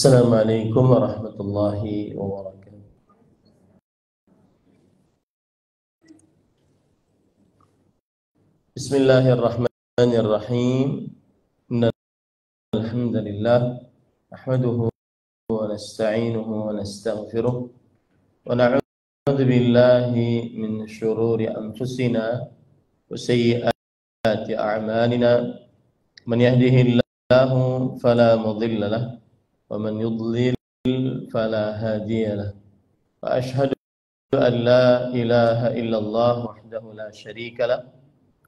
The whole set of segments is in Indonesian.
Assalamualaikum warahmatullahi wabarakatuh. Bismillahirrahmanirrahim. Innal hamdalillah nahmaduhu wa nasta'inuhu wa nastaghfiruh wa na'udzu billahi min shururi anfusina wa sayyiati a'malina. Man yahdihillahu fala mudilla lahu wa man yudlil fala hadiya lahu. Wa ashhadu an la ilaha illallah wahdahu la syarika lahu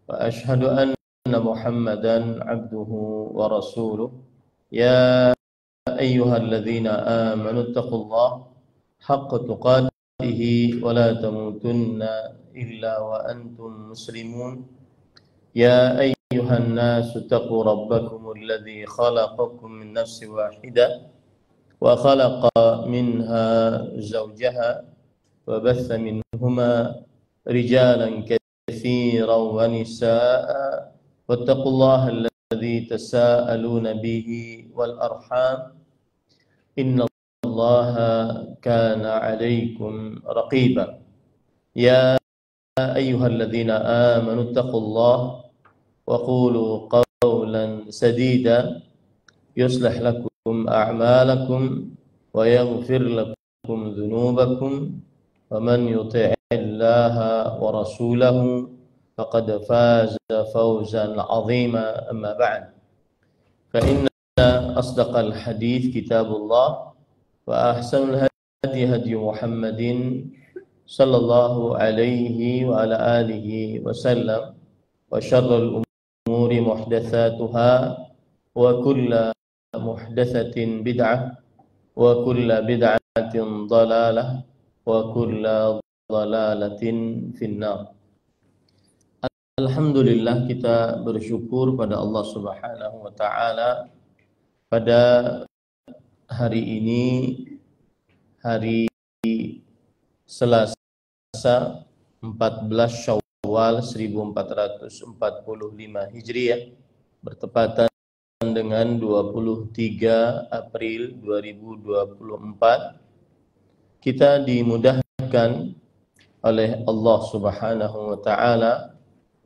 wa ashhadu anna Muhammadan abduhu wa rasuluh. Ya ayyuhalladzina amanu taqullaha haqqa tuqatih wa la tamutunna illa wa antum muslimun. Ya ayyuhan nasu taqu rabbakumul ladzi khalaqakum min nafsin wahidah wa khalaqa minha zawjaha wa batha minhuma rijalan كثيرا ونساء واتقوا الله الذي تساءلون به والأرحام إن الله كان عليكم رقيبا يا أيها الذين آمنوا اتقوا الله وقولوا قولا سديدا يصلح لكم أعمالكم ويغفر لكم ذنوبكم ومن يطع الله ورسوله فقد فاز فوزا عظيما. أما بعد فإن أصدق الحديث كتاب الله وأحسن الهدي هدي محمد صلى الله عليه وعلى آله وسلم وشر الأمور محدثاتها وكل محدثة بدعة وكل بدعة ضلالة wa kullu dhalalatin finnar. Alhamdulillah, kita bersyukur pada Allah Subhanahu wa taala pada hari ini, hari Selasa 14 Syawal 1445 Hijriah, bertepatan dengan 23 April 2024. Kita dimudahkan oleh Allah Subhanahu wa taala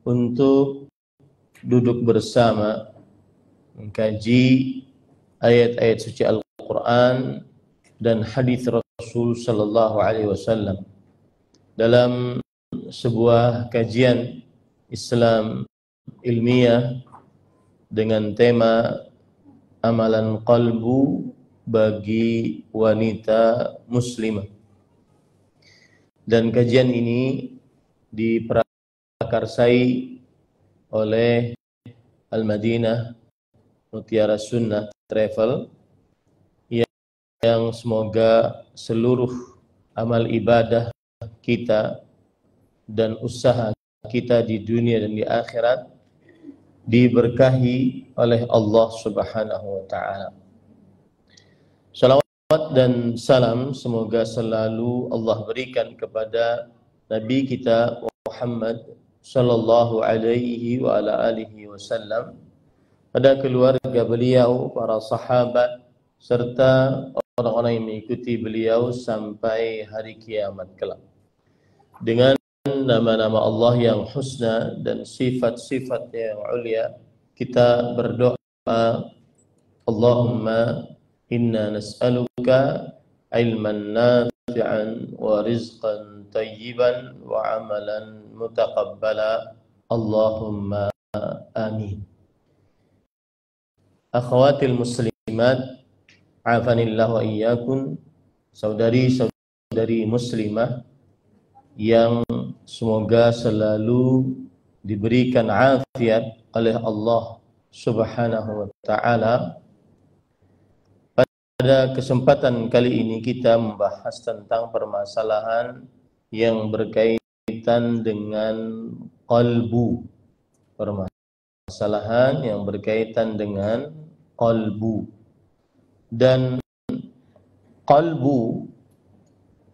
untuk duduk bersama mengkaji ayat-ayat suci Al-Qur'an dan hadis Rasul sallallahu alaihi wasallam dalam sebuah kajian Islam ilmiah dengan tema amalan qalbu bagi wanita muslimah. Dan kajian ini diprakarsai oleh Al-Madinah Mutiara Sunnah Travel yang semoga seluruh amal ibadah kita dan usaha kita di dunia dan di akhirat diberkahi oleh Allah Subhanahu wa taala. Salawat dan salam semoga selalu Allah berikan kepada Nabi kita Muhammad sallallahu alaihi wa ala alihi wasallam, pada keluarga beliau, para sahabat, serta orang-orang yang mengikuti beliau sampai hari kiamat kelak. Dengan nama-nama Allah yang husna dan sifat-sifat yang ulia, kita berdoa, Allahumma inna nas'aluka ilman nafi'an wa rizqan tayyiban wa amalan mutaqabbala. Allahumma amin. Akhawatil muslimat, afanillah wa iyyakum, saudari-saudari muslimah yang semoga selalu diberikan afiat oleh Allah Subhanahu wa taala. Pada kesempatan kali ini kita membahas tentang permasalahan yang berkaitan dengan qalbu. Permasalahan yang berkaitan dengan qalbu. Dan qalbu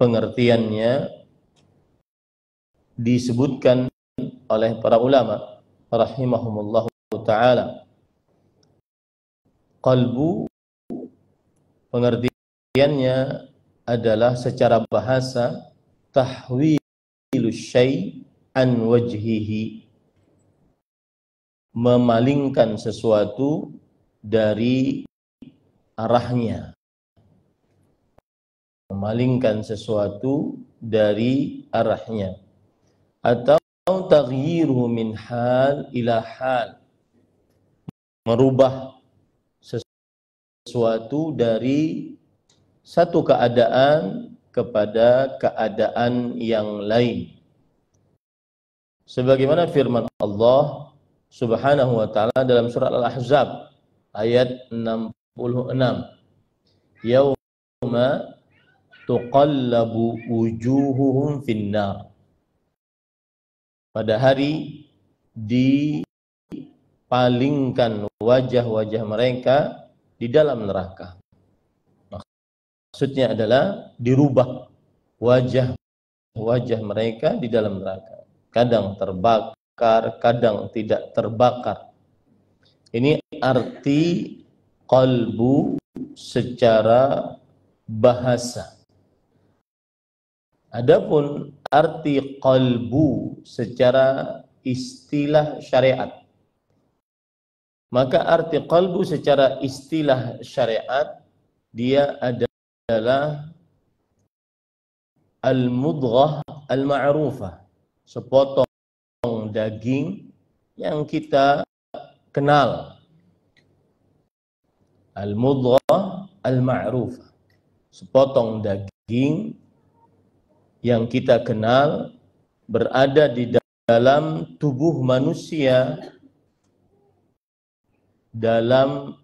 pengertiannya disebutkan oleh para ulama rahimahumullah taala. Qalbu Pengertiannya adalah secara bahasa tahwilu syai' an wajhihi, memalingkan sesuatu dari arahnya, memalingkan sesuatu dari arahnya, atau taghyiruhu min hal ila hal, merubah sesuatu dari satu keadaan kepada keadaan yang lain. Sebagaimana firman Allah Subhanahu wa ta'ala dalam surat Al-Ahzab ayat 66, yauma tuqallabu wujuhuhum finnar, pada hari dipalingkan wajah-wajah mereka di dalam neraka. Maksudnya adalah dirubah wajah-wajah mereka di dalam neraka, kadang terbakar, kadang tidak terbakar. Ini arti qalbu secara bahasa. Adapun arti qalbu secara istilah syariat, maka arti qalbu secara istilah syariat dia adalah al-mudghah al-ma'rufah, sepotong daging yang kita kenal. Al-mudghah al-ma'rufah, sepotong daging yang kita kenal, berada di dalam tubuh manusia, dalam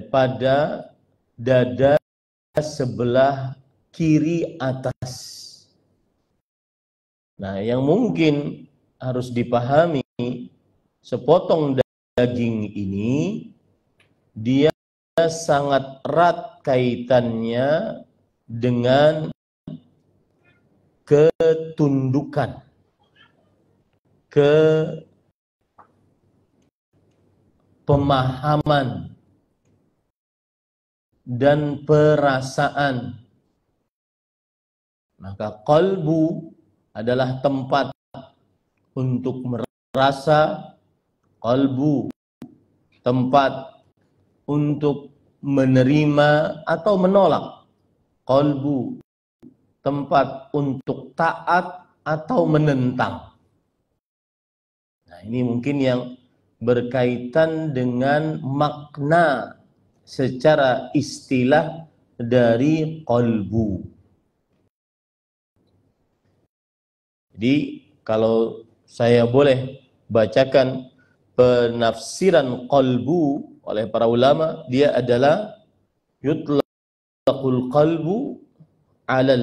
pada dada sebelah kiri atas. Nah, yang mungkin harus dipahami, sepotong daging ini dia sangat erat kaitannya dengan ketundukan, pemahaman dan perasaan. Maka qalbu adalah tempat untuk merasa, qalbu tempat untuk menerima atau menolak, qalbu tempat untuk taat atau menentang. Nah, ini mungkin yang berkaitan dengan makna secara istilah dari qalbu. Jadi kalau saya boleh bacakan penafsiran qalbu oleh para ulama, dia adalah yutlaqul qalbu ala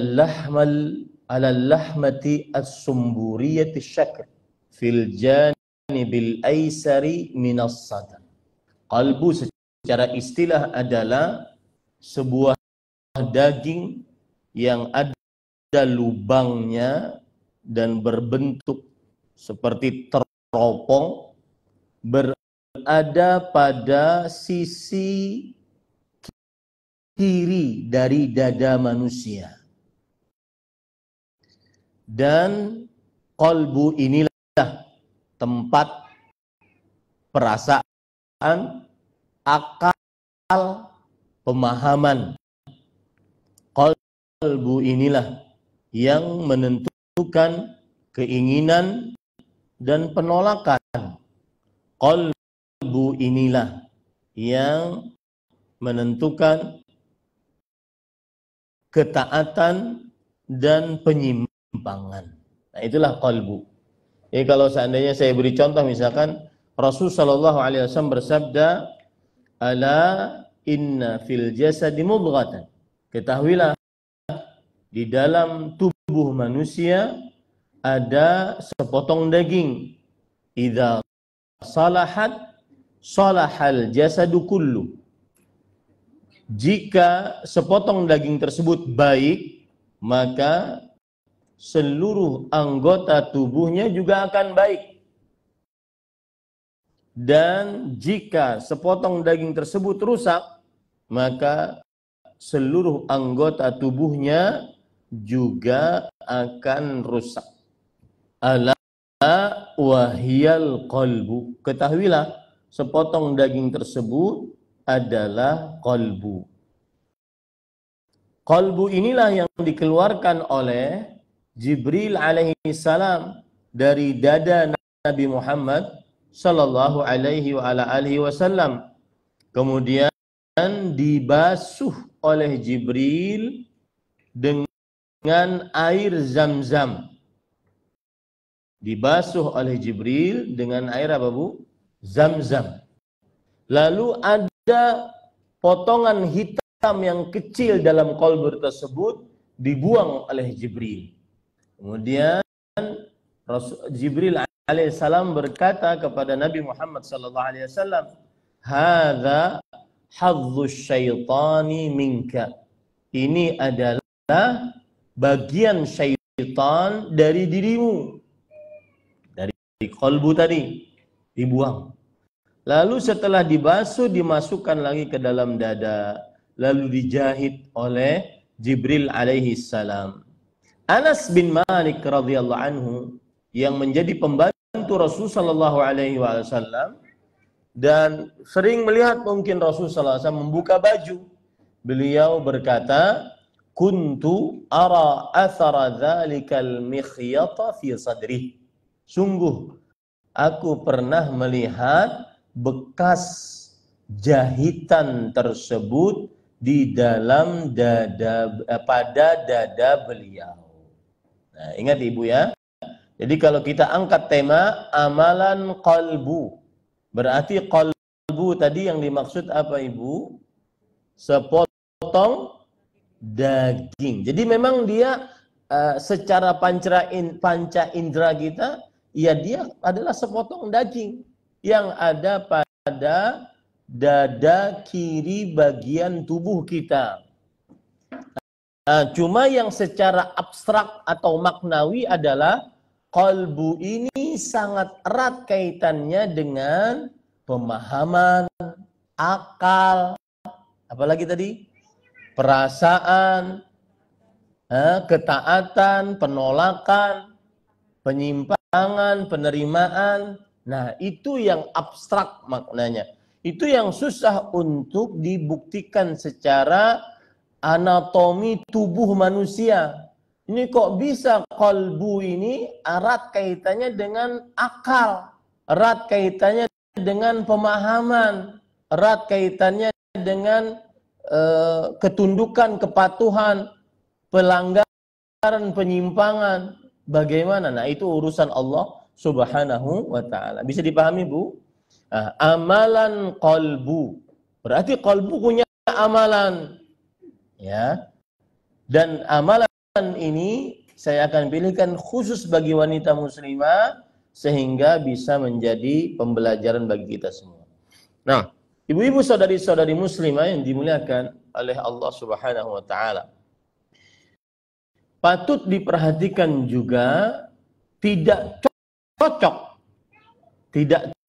lahmati as-sumburiyati syakr fil janibil aisari minas sadr. Qalbu secara istilah adalah sebuah daging yang ada lubangnya dan berbentuk seperti teropong, berada pada sisi kiri dari dada manusia. Dan qalbu inilah tempat perasaan, akal, pemahaman. Qalbu inilah yang menentukan keinginan dan penolakan. Qalbu inilah yang menentukan ketaatan dan penyimpangan. Nah, itulah qalbu. Jadi kalau seandainya saya beri contoh, misalkan Rasul sallallahu alaihi wasallam bersabda, "Ala inna fil jasadi mudghatan." Ketahuilah, di dalam tubuh manusia ada sepotong daging. Idza salahat salahal jasadu kullu. Jika sepotong daging tersebut baik, maka seluruh anggota tubuhnya juga akan baik. Dan jika sepotong daging tersebut rusak, maka seluruh anggota tubuhnya juga akan rusak. Ala wahiyal qalbu. Ketahuilah, sepotong daging tersebut adalah qalbu. Qalbu inilah yang dikeluarkan oleh Jibril alaihi salam dari dada Nabi Muhammad sallallahu alaihi wa ala alihi wasallam. Kemudian dibasuh oleh Jibril dengan air Zam-Zam. Dibasuh oleh Jibril dengan air apa, Bu? Zam-Zam. Lalu ada potongan hitam yang kecil dalam qalbu tersebut dibuang oleh Jibril. Kemudian Jibril alaihissalam berkata kepada Nabi Muhammad sallallahu alaihi wasallam, "Hadza hadzus syaitani minka." Ini adalah bagian syaitan dari dirimu. Dari qalbu tadi dibuang. Lalu setelah dibasuh dimasukkan lagi ke dalam dada, lalu dijahit oleh Jibril alaihi salam. Anas bin Malik radhiyallahu anhu yang menjadi pembantu Rasul sallallahu alaihi wasallam dan sering melihat mungkin Rasul sallallahu alaihi wasallam membuka baju. Beliau berkata, "Kuntu ara athara dzalikal mikhyata fi sadri." Sungguh aku pernah melihat bekas jahitan tersebut di dalam dada, pada dada beliau. Nah, ingat Ibu ya. Jadi kalau kita angkat tema amalan qalbu, berarti qalbu tadi yang dimaksud apa Ibu? Sepotong daging. Jadi memang dia secara panca indera kita, ya dia adalah sepotong daging yang ada pada dada kiri bagian tubuh kita. Cuma yang secara abstrak atau maknawi adalah qalbu ini sangat erat kaitannya dengan pemahaman, akal, apalagi tadi? Perasaan, ketaatan, penolakan, penyimpangan, penerimaan. Nah, itu yang abstrak maknanya. Itu yang susah untuk dibuktikan secara anatomi tubuh manusia. Ini kok bisa qalbu ini erat kaitannya dengan akal, erat kaitannya dengan pemahaman, erat kaitannya dengan ketundukan, kepatuhan, pelanggaran, penyimpangan. Bagaimana? Nah, itu urusan Allah Subhanahu wa ta'ala. Bisa dipahami, Bu? Amalan qalbu. Berarti qalbu punya amalan. Ya. Dan amalan ini saya akan pilihkan khusus bagi wanita muslimah sehingga bisa menjadi pembelajaran bagi kita semua. Nah, ibu-ibu saudari-saudari muslimah yang dimuliakan oleh Allah Subhanahu wa ta'ala. Patut diperhatikan juga tidak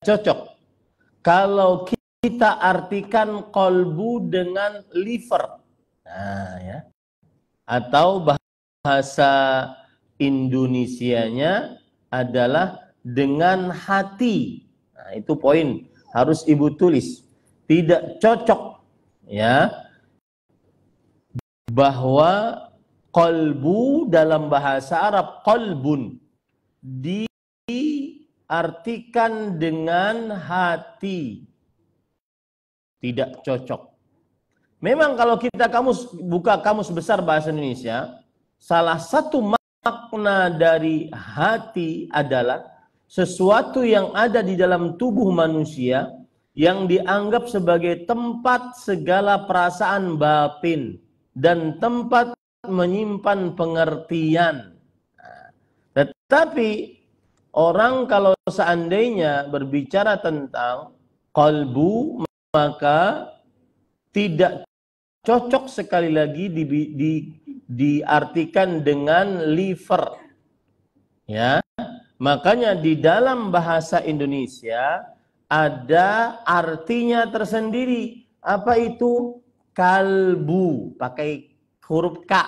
cocok kalau kita artikan qalbu dengan liver. Nah, ya. Atau bahasa Indonesianya adalah dengan hati. Nah, itu poin harus Ibu tulis. Tidak cocok ya bahwa qalbu dalam bahasa Arab qalbun diartikan dengan hati. Tidak cocok. Memang kalau kita buka kamus besar bahasa Indonesia, salah satu makna dari hati adalah sesuatu yang ada di dalam tubuh manusia yang dianggap sebagai tempat segala perasaan batin dan tempat menyimpan pengertian. Tetapi orang kalau seandainya berbicara tentang qalbu, maka tidak cocok sekali lagi diartikan dengan liver. Ya. Makanya di dalam bahasa Indonesia ada artinya tersendiri. Apa itu? kalbu, pakai huruf K.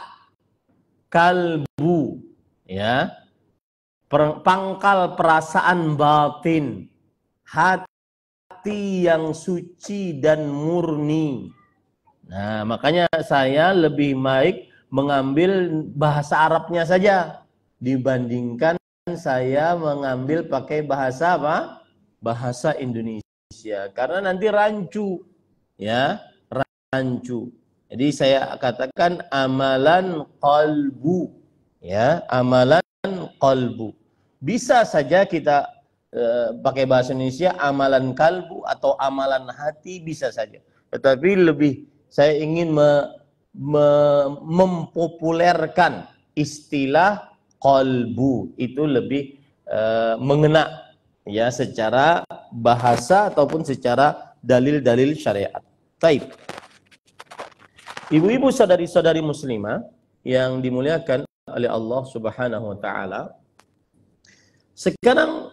Kalbu, ya. Pangkal perasaan batin, hati yang suci dan murni. Nah, makanya saya lebih baik mengambil bahasa Arabnya saja dibandingkan saya mengambil pakai bahasa apa? Bahasa Indonesia. Karena nanti rancu, ya, rancu. Jadi saya katakan amalan qalbu, ya, amalan qalbu. Bisa saja kita pakai bahasa Indonesia amalan kalbu atau amalan hati, bisa saja. Tetapi lebih saya ingin mempopulerkan istilah qalbu, itu lebih mengena, ya, secara bahasa ataupun secara dalil-dalil syariat. Baik. Ibu-ibu, saudari-saudari muslimah yang dimuliakan oleh Allah Subhanahu wa taala. Sekarang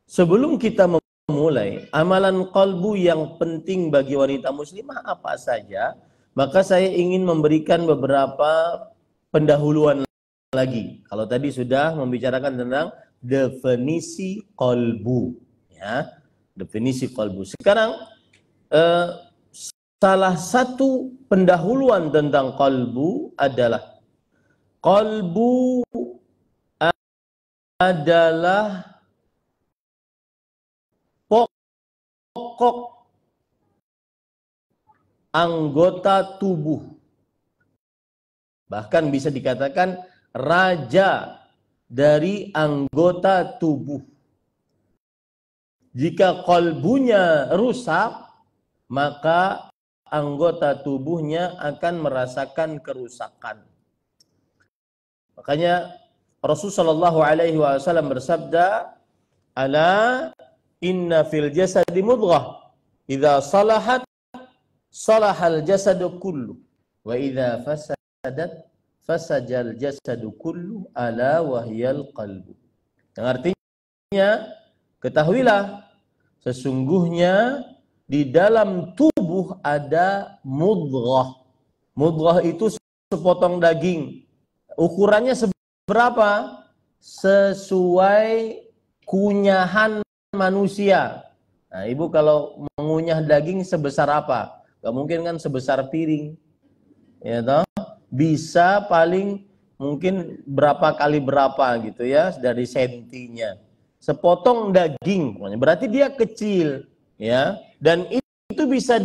sebelum kita memulai amalan qalbu yang penting bagi wanita muslimah apa saja, maka saya ingin memberikan beberapa pendahuluan lagi. Kalau tadi sudah membicarakan tentang definisi qalbu, ya, definisi qalbu. Sekarang salah satu pendahuluan tentang qalbu adalah qalbu adalah pokok anggota tubuh. Bahkan bisa dikatakan raja dari anggota tubuh. Jika qalbunya rusak, maka anggota tubuhnya akan merasakan kerusakan. Makanya Rasulullah SAW bersabda, "Ala inna fil jasadi mudghah, idza salahat salahal jasadu kullu, wa idza fasadat fasajal jasadu kullu, ala wahyal qalbu." Yang artinya, ketahuilah sesungguhnya di dalam tubuh ada mudghah. Mudghah itu sepotong daging. Ukurannya berapa? Sesuai kunyahan manusia. Nah, ibu kalau mengunyah daging sebesar apa? Gak mungkin kan sebesar piring, ya toh? Bisa paling mungkin berapa kali berapa gitu ya, dari sentinya. Sepotong daging, berarti dia kecil, ya. Dan itu bisa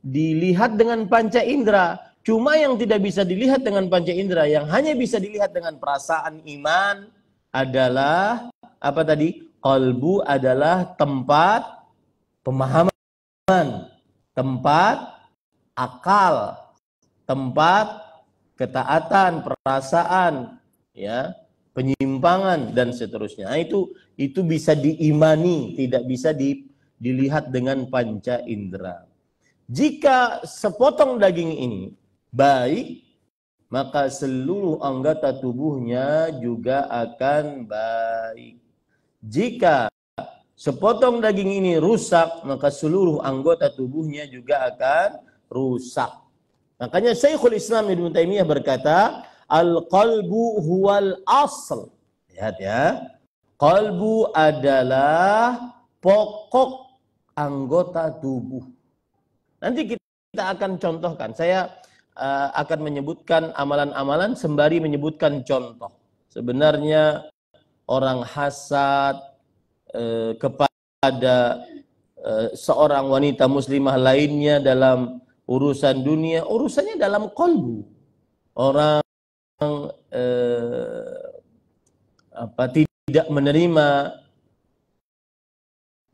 dilihat dengan panca indera. Cuma yang tidak bisa dilihat dengan panca indera, yang hanya bisa dilihat dengan perasaan iman adalah apa tadi? Qalbu adalah tempat pemahaman, tempat akal, tempat ketaatan, perasaan, ya, penyimpangan dan seterusnya. Nah, itu bisa diimani, tidak bisa dilihat dengan panca indera. Jika sepotong daging ini baik, maka seluruh anggota tubuhnya juga akan baik. Jika sepotong daging ini rusak, maka seluruh anggota tubuhnya juga akan rusak. Makanya Syekhul Islam Ibnu Taimiyah berkata, al-qalbu huwal asl. Lihat ya. Qalbu adalah pokok anggota tubuh. Nanti kita akan contohkan. Saya akan menyebutkan amalan-amalan sembari menyebutkan contoh. Sebenarnya orang hasad kepada seorang wanita muslimah lainnya dalam urusan dunia, urusannya dalam qalbu. Orang tidak menerima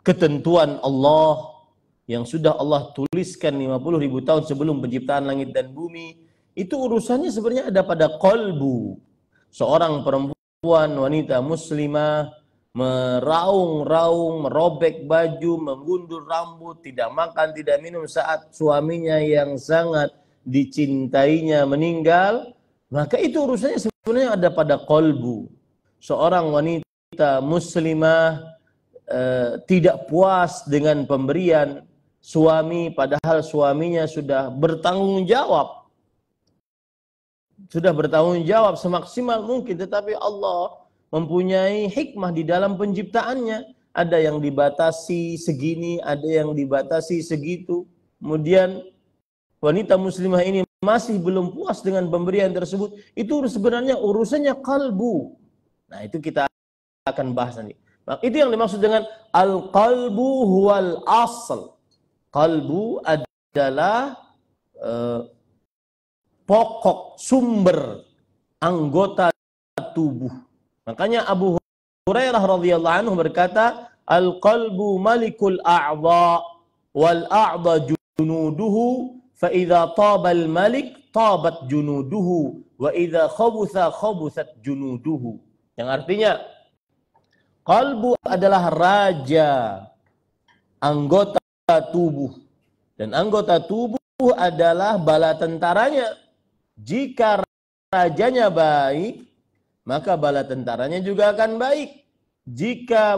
ketentuan Allah yang sudah Allah tuliskan 50.000 tahun sebelum penciptaan langit dan bumi, itu urusannya sebenarnya ada pada qalbu. Seorang perempuan, wanita muslimah, meraung-raung, merobek baju, menggundur rambut, tidak makan, tidak minum saat suaminya yang sangat dicintainya meninggal, maka itu urusannya sebenarnya ada pada qalbu. Seorang wanita muslimah tidak puas dengan pemberian suami padahal suaminya sudah bertanggung jawab. Sudah bertanggung jawab semaksimal mungkin, tetapi Allah mempunyai hikmah di dalam penciptaannya. Ada yang dibatasi segini, ada yang dibatasi segitu. Kemudian wanita muslimah ini masih belum puas dengan pemberian tersebut. Itu sebenarnya urusannya kalbu. Nah, itu kita akan bahas nanti. Nah, itu yang dimaksud dengan al-qalbu huwal asl. Kalbu adalah pokok, sumber, anggota tubuh. Makanya Abu Hurairah radhiyallahu anhu berkata, al-qalbu malikul a'dha wal a'dha junuduhu fa idza taba al-malik tabat junuduhu wa idza khabutha khabuthat junuduhu. Yang artinya qalbu adalah raja, anggota tubuh, dan anggota tubuh adalah bala tentaranya. Jika rajanya baik, maka bala tentaranya juga akan baik. Jika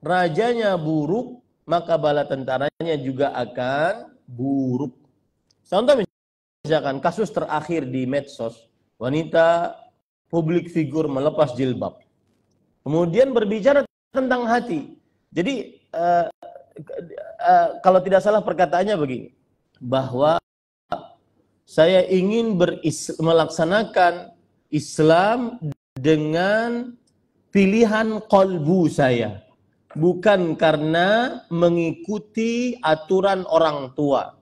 rajanya buruk, maka bala tentaranya juga akan buruk. Contoh misalkan kasus terakhir di medsos, wanita publik figur melepas jilbab. Kemudian berbicara tentang hati. Jadi kalau tidak salah perkataannya begini, bahwa saya ingin melaksanakan Islam dengan pilihan kalbu saya, bukan karena mengikuti aturan orang tua.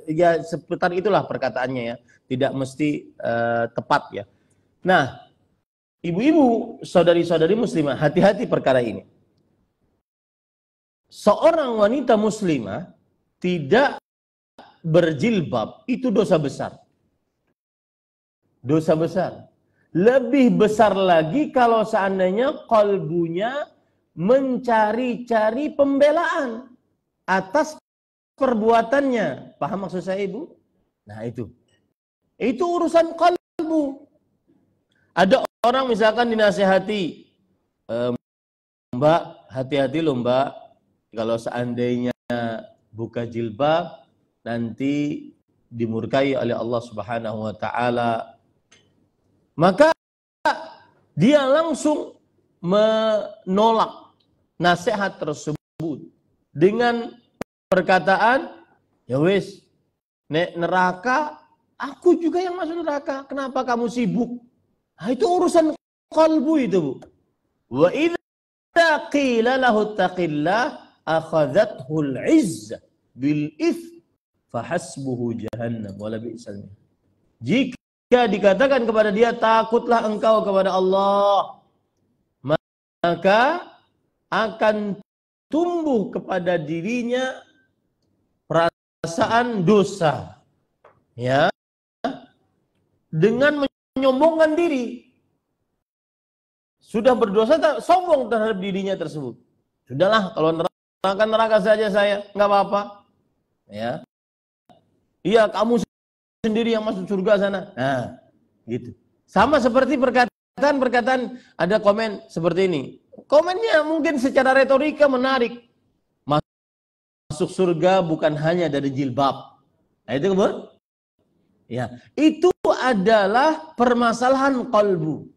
Ya seputar itulah perkataannya ya, tidak mesti tepat ya. Nah, ibu-ibu, saudari-saudari muslimah, hati-hati perkara ini. Seorang wanita muslimah tidak berjilbab itu dosa besar. Dosa besar. Lebih besar lagi kalau seandainya kalbunya mencari-cari pembelaan atas perbuatannya. Paham maksud saya, Ibu? Nah, itu urusan kalbu. Ada orang misalkan dinasihati, Mbak, hati-hati loh Mbak, kalau seandainya buka jilbab nanti dimurkai oleh Allah Subhanahu wa taala. Maka dia langsung menolak nasihat tersebut dengan perkataan, ya wis, nek neraka aku juga yang masuk neraka, kenapa kamu sibuk? Nah, itu urusan kalbu itu, Bu. Wa idza qila lahu taqillah akhadhathul izz bil its fahasbuhu jahannam wala bi'sal mihad. Jika dikatakan kepada dia takutlah engkau kepada Allah, maka akan tumbuh kepada dirinya perasaan dosa, ya, dengan menyombongkan diri. Sudah berdosa, sombong terhadap dirinya tersebut. Sudahlah, kalau neraka saja saya, nggak apa-apa. Ya, iya kamu sendiri yang masuk surga sana. Nah, gitu. Sama seperti perkataan ada komen seperti ini. Komennya mungkin secara retorika menarik. Masuk surga bukan hanya dari jilbab. Nah, itu betul? Ya, itu adalah permasalahan kalbu.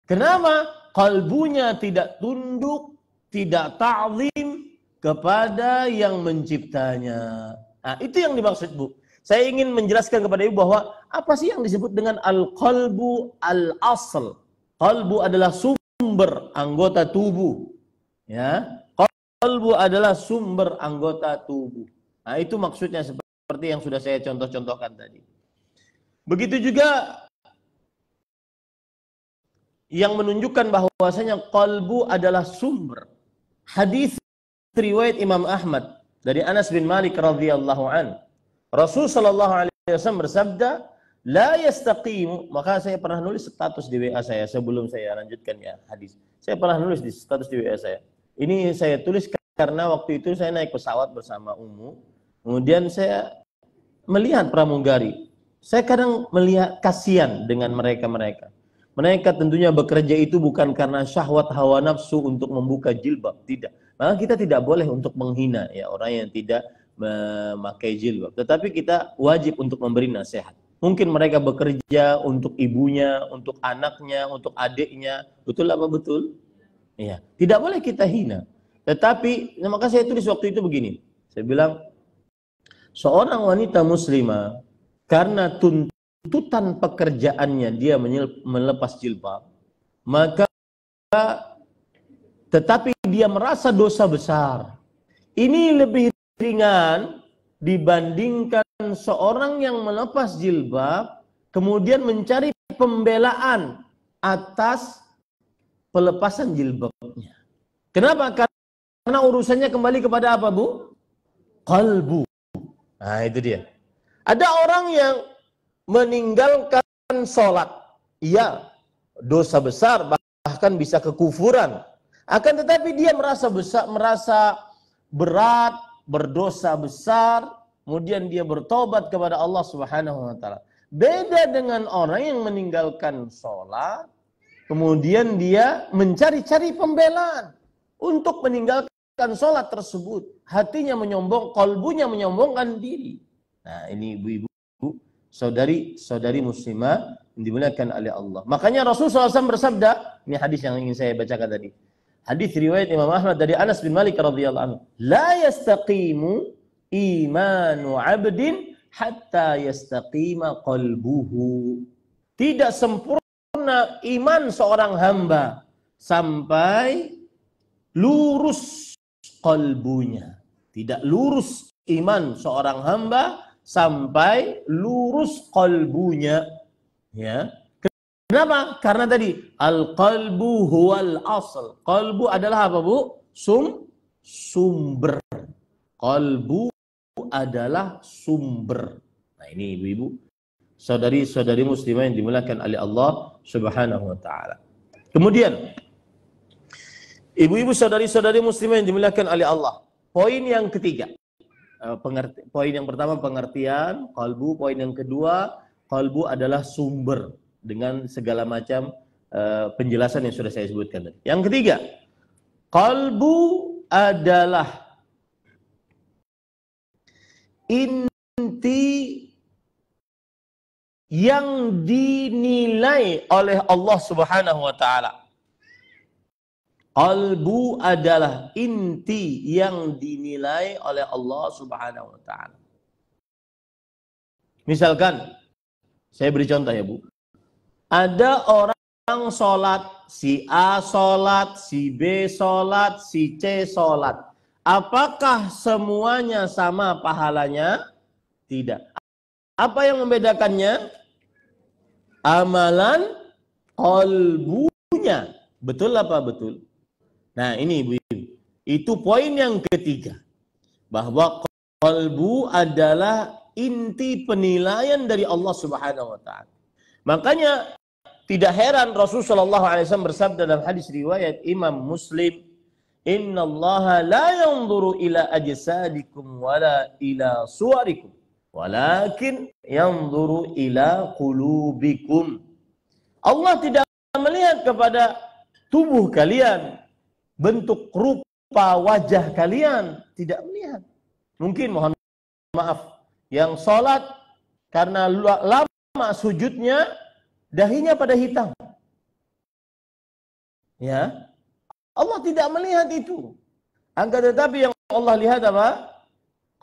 Kenapa? Kalbunya tidak tunduk, tidak ta'zim kepada yang menciptanya. Nah, itu yang dimaksud, Bu. Saya ingin menjelaskan kepada Ibu bahwa apa sih yang disebut dengan al-qalbu al-asl. Kalbu adalah sumber anggota tubuh. Ya, kalbu adalah sumber anggota tubuh. Nah, itu maksudnya seperti yang sudah saya contoh-contohkan tadi. Begitu juga yang menunjukkan bahwasanya kalbu adalah sumber. Hadis riwayat Imam Ahmad dari Anas bin Malik radhiyallahu an. Rasul sallallahu alaihi wasallam bersabda, "La yastaqimu." Maka saya pernah nulis status di WA saya sebelum saya lanjutkan ya hadis. Saya pernah nulis di status di WA saya. Ini saya tulis karena waktu itu saya naik pesawat bersama Ummu. Kemudian saya melihat pramugari. Saya kadang melihat kasihan dengan mereka-mereka. Mereka tentunya bekerja itu bukan karena syahwat hawa nafsu untuk membuka jilbab, tidak. Maka kita tidak boleh untuk menghina ya orang yang tidak memakai jilbab. Tetapi kita wajib untuk memberi nasihat. Mungkin mereka bekerja untuk ibunya, untuk anaknya, untuk adiknya. Betul apa betul? Iya. Tidak boleh kita hina. Tetapi, maka saya tulis waktu itu begini. Saya bilang, seorang wanita muslimah karena tuntutan pekerjaannya dia melepas jilbab, maka tetapi dia merasa dosa besar. Ini lebih ringan dibandingkan seorang yang melepas jilbab kemudian mencari pembelaan atas pelepasan jilbabnya. Kenapa? Karena urusannya kembali kepada apa, Bu? Qalbu. Nah, itu dia. Ada orang yang meninggalkan sholat. Iya, dosa besar, bahkan bisa kekufuran. Akan tetapi dia merasa berat, berdosa besar, kemudian dia bertobat kepada Allah Subhanahu wa taala. Beda dengan orang yang meninggalkan sholat, kemudian dia mencari-cari pembelaan untuk meninggalkan sholat tersebut. Hatinya menyombong, kalbunya menyombongkan diri. Nah, ini ibu-ibu, saudari muslimah yang dimuliakan oleh Allah. Makanya Rasulullah SAW bersabda, ini hadis yang ingin saya bacakan tadi. Hadis riwayat Imam Ahmad dari Anas bin Malik radhiyallahu anhu. La yastaqimu imanu 'abdin hatta yastaqima qalbuhu. Tidak sempurna iman seorang hamba sampai lurus qalbunya. Tidak lurus iman seorang hamba sampai lurus qalbunya. Ya. Kenapa? Karena tadi al-qalbu huwal asl. Qalbu adalah apa, Bu? Sumber. Qalbu adalah sumber. Nah, ini ibu-ibu, saudari-saudari muslimah yang dimuliakan oleh Allah Subhanahu wa taala. Kemudian ibu-ibu, saudari-saudari muslimah yang dimuliakan oleh Allah. Poin yang ketiga. Poin yang pertama pengertian qalbu, poin yang kedua qalbu adalah sumber, dengan segala macam penjelasan yang sudah saya sebutkan tadi. Yang ketiga, qalbu adalah inti yang dinilai oleh Allah Subhanahu wa taala. Qalbu adalah inti yang dinilai oleh Allah Subhanahu wa taala. Misalkan saya beri contoh ya, Bu. Ada orang sholat, si A sholat, si B sholat, si C sholat. Apakah semuanya sama pahalanya? Tidak. Apa yang membedakannya? Amalan qalbunya. Betul apa betul? Nah, ini ibu-ibu. Itu poin yang ketiga. Bahwa qalbu adalah inti penilaian dari Allah Subhanahu wa taala. Makanya tidak heran Rasulullah SAW bersabda dalam hadis riwayat Imam Muslim, "Innallaha la yanzuru ila ajsadikum wala ila suwarikum, walakin yanzuru ila qulubikum." Allah tidak melihat kepada tubuh kalian, bentuk rupa wajah kalian, tidak melihat. Mungkin mohon maaf, yang sholat karena lama sujudnya, dahinya pada hitam. Ya, Allah tidak melihat itu. Akan tetapi yang Allah lihat apa?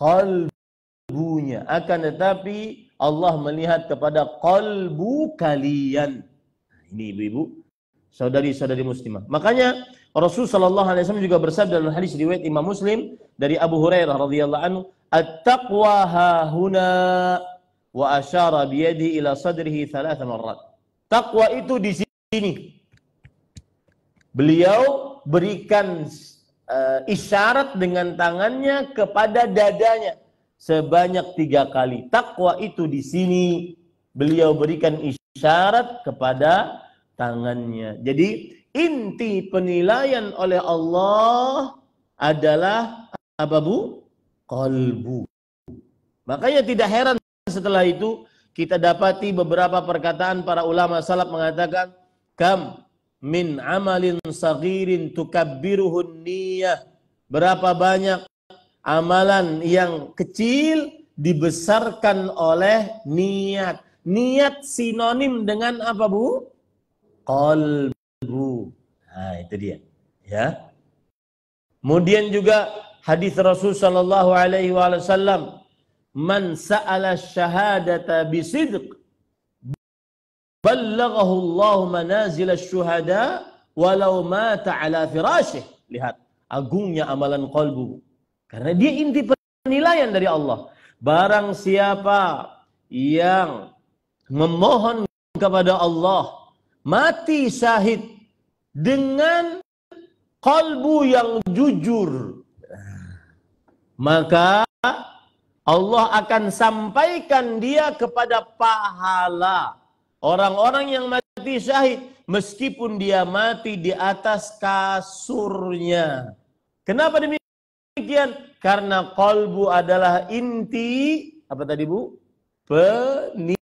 Qalbunya. Akan tetapi Allah melihat kepada qalbu kalian. Ini ibu-ibu, saudari-saudari muslimah. Makanya Rasulullah SAW juga bersabda dalam hadis riwayat Imam Muslim dari Abu Hurairah radhiyallahu anhu, "At-taqwa hahuna." Wa asyara biyadi ila sadrihi 3 marrat. Takwa itu di sini. Beliau berikan isyarat dengan tangannya kepada dadanya sebanyak 3 kali. Takwa itu di sini. Beliau berikan isyarat kepada tangannya. Jadi inti penilaian oleh Allah adalah apa, Bu? Qalbu. Makanya tidak heran setelah itu kita dapati beberapa perkataan para ulama salaf mengatakan Kam min amalin saghirin tukabbiruhun niyah. Berapa banyak amalan yang kecil dibesarkan oleh niat. Niat sinonim dengan apa, Bu? Qalbu. Nah, itu dia. Ya. Kemudian juga hadis Rasul sallallahu alaihi wasallam, man sa'ala syahadata bisidq ballaghahu Allah manazil asy-syuhada walau mata ala firasyih. Lihat agungnya amalan qalbu. Karena dia inti penilaian dari Allah. Barang siapa yang memohon kepada Allah, mati syahid dengan qalbu yang jujur, maka Allah akan sampaikan dia kepada pahala orang-orang yang mati syahid meskipun dia mati di atas kasurnya. Kenapa demikian? Karena qalbu adalah inti apa tadi, Bu? Penilaian.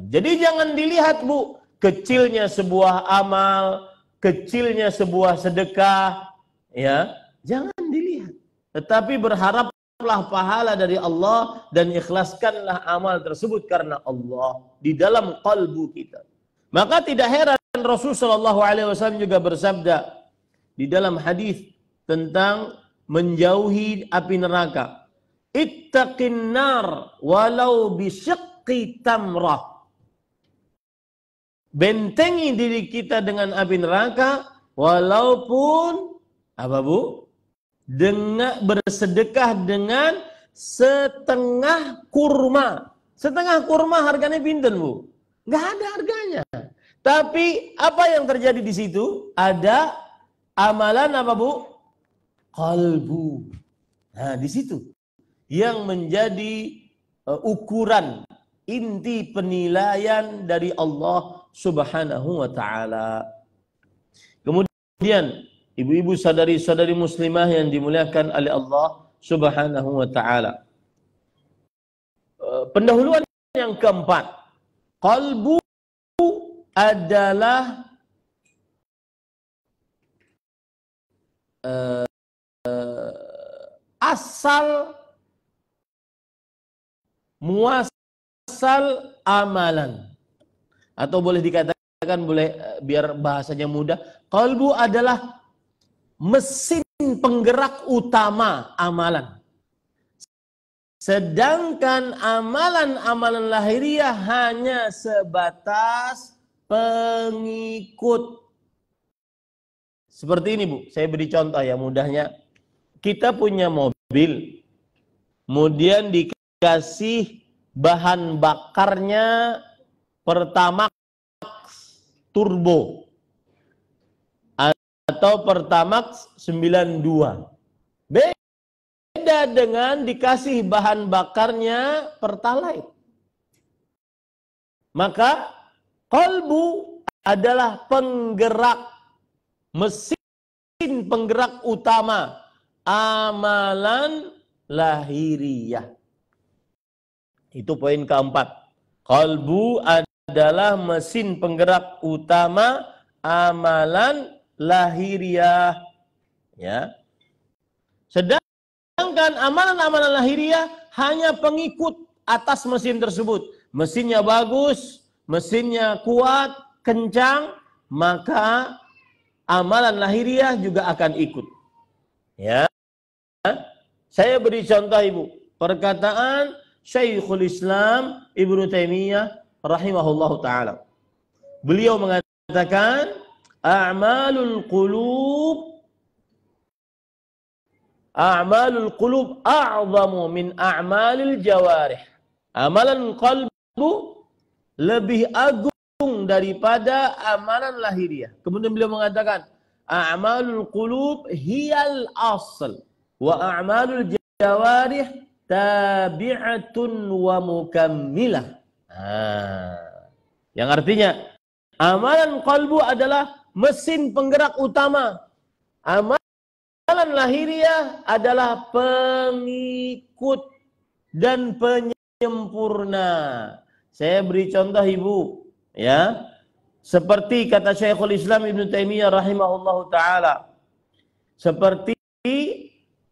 Jadi jangan dilihat, Bu, kecilnya sebuah amal, kecilnya sebuah sedekah, ya, jangan dilihat. Tetapi berharaplah pahala dari Allah dan ikhlaskanlah amal tersebut karena Allah di dalam qalbu kita. Maka tidak heran Rasulullah SAW juga bersabda di dalam hadis tentang menjauhi api neraka. Ittaqin nar walau bisyiqqi tamrah. Bentengi diri kita dengan api neraka walaupun apa, Bu? Dengan bersedekah dengan setengah kurma. Setengah kurma harganya pinten, Bu? Enggak ada harganya. Tapi apa yang terjadi di situ? Ada amalan apa, Bu? Qalbu. Nah, di situ yang menjadi ukuran inti penilaian dari Allah Subhanahu wa taala. Kemudian ibu-ibu sadari-sadari muslimah yang dimuliakan oleh Allah Subhanahu wa taala. Pendahuluan yang keempat, qalbu adalah asal muasal amalan, atau boleh dikatakan, boleh biar bahasanya mudah, qalbu adalah mesin penggerak utama amalan. Sedangkan amalan-amalan lahiriah hanya sebatas pengikut. Seperti ini, Bu, saya beri contoh ya mudahnya. Kita punya mobil, kemudian dikasih bahan bakarnya Pertamax turbo atau Pertamax 92. Beda dengan dikasih bahan bakarnya Pertalite. Maka qalbu adalah penggerak, mesin penggerak utama amalan lahiriah. Itu poin keempat. Qalbu adalah mesin penggerak utama amalan lahiriah. Ya. Sedangkan amalan-amalan lahiriah hanya pengikut atas mesin tersebut. Mesinnya bagus, mesinnya kuat, kencang, maka amalan lahiriah juga akan ikut. Ya. Saya beri contoh, Ibu, perkataan Syekhul Islam Ibnu Taimiyah rahimahullahu taala. Beliau mengatakan, a'malul qulub a'zamu min a'malil jawarih. Amalan qalbu lebih agung daripada amalan lahiriah. Kemudian beliau mengatakan, a'malul qulub hiyal asl wa a'malul jawarih tabi'atun wa mukammilah. Yang artinya amalan qalbu adalah mesin penggerak utama. Amalan lahiriah adalah pengikut dan penyempurna. Saya beri contoh, Ibu, ya. Seperti kata Syekhul Islam Ibn Taimiyah rahimahullahu ta'ala, seperti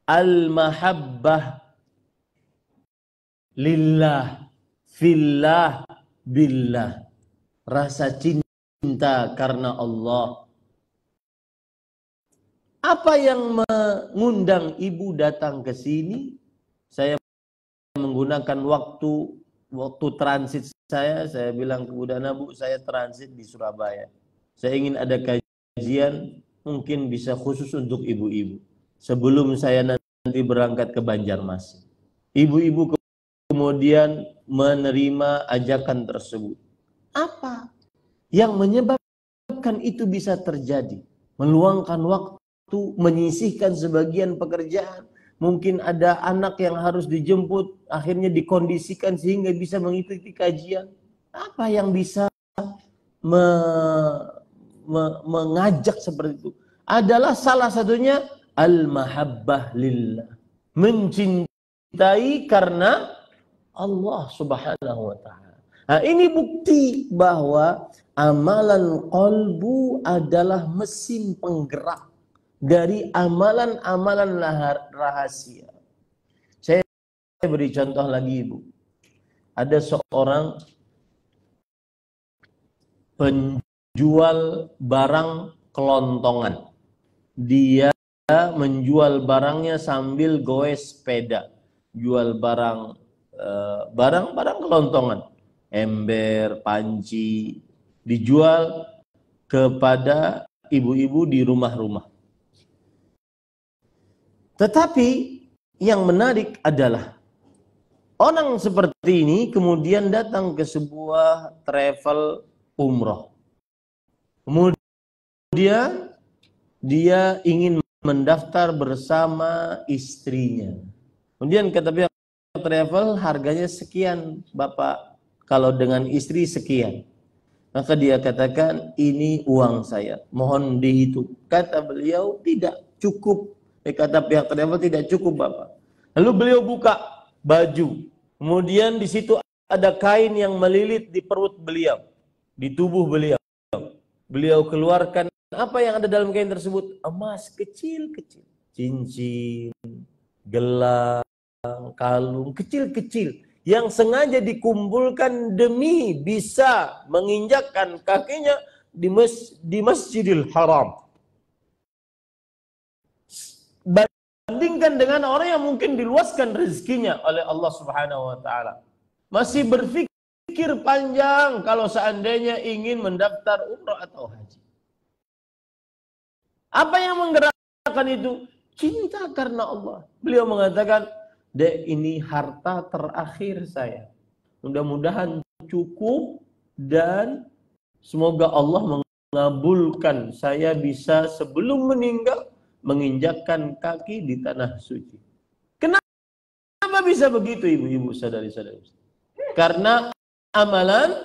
al-mahabbah lillah, fillah, billah. Rasa cinta karena Allah. Apa yang mengundang ibu datang ke sini? Saya menggunakan waktu transit saya bilang ke Budana, Bu, saya transit di Surabaya. Saya ingin ada kajian mungkin bisa khusus untuk ibu-ibu. Sebelum saya nanti berangkat ke Banjarmasin. Ibu-ibu kemudian menerima ajakan tersebut. Apa yang menyebabkan itu bisa terjadi? Meluangkan waktu, menyisihkan sebagian pekerjaan. Mungkin ada anak yang harus dijemput, akhirnya dikondisikan sehingga bisa mengikuti kajian. Apa yang bisa mengajak seperti itu? Adalah salah satunya al-mahabbah lillah. Mencintai karena Allah Subhanahu wa ta'ala. Nah, ini bukti bahwa amalan qalbu adalah mesin penggerak dari amalan-amalan rahasia. Saya beri contoh lagi, Ibu. Ada seorang penjual barang kelontongan. Dia menjual barangnya sambil goes sepeda. Jual barang kelontongan. Ember, panci. Dijual kepada ibu-ibu di rumah-rumah. Tetapi yang menarik adalah orang seperti ini kemudian datang ke sebuah travel umroh. Kemudian dia ingin mendaftar bersama istrinya. Kemudian kata pihak travel, harganya sekian, Bapak. Kalau dengan istri sekian. Maka dia katakan, ini uang saya, mohon dihitung. Kata beliau, tidak cukup. Kata pihak travel, tidak cukup, Bapak. Lalu beliau buka baju. Kemudian di situ ada kain yang melilit di perut beliau, di tubuh beliau. Beliau keluarkan apa yang ada dalam kain tersebut? Emas kecil-kecil, cincin, gelang, kalung kecil-kecil yang sengaja dikumpulkan demi bisa menginjakkan kakinya di Masjidil Haram. Bandingkan dengan orang yang mungkin diluaskan rezekinya oleh Allah Subhanahu wa ta'ala. Masih berpikir panjang kalau seandainya ingin mendaftar umrah atau haji. Apa yang menggerakkan itu? Cinta karena Allah. Beliau mengatakan, "Dek, ini harta terakhir saya. Mudah-mudahan cukup dan semoga Allah mengabulkan saya bisa sebelum meninggal menginjakkan kaki di tanah suci." Kenapa bisa begitu, ibu-ibu, saudari-saudari? Karena amalan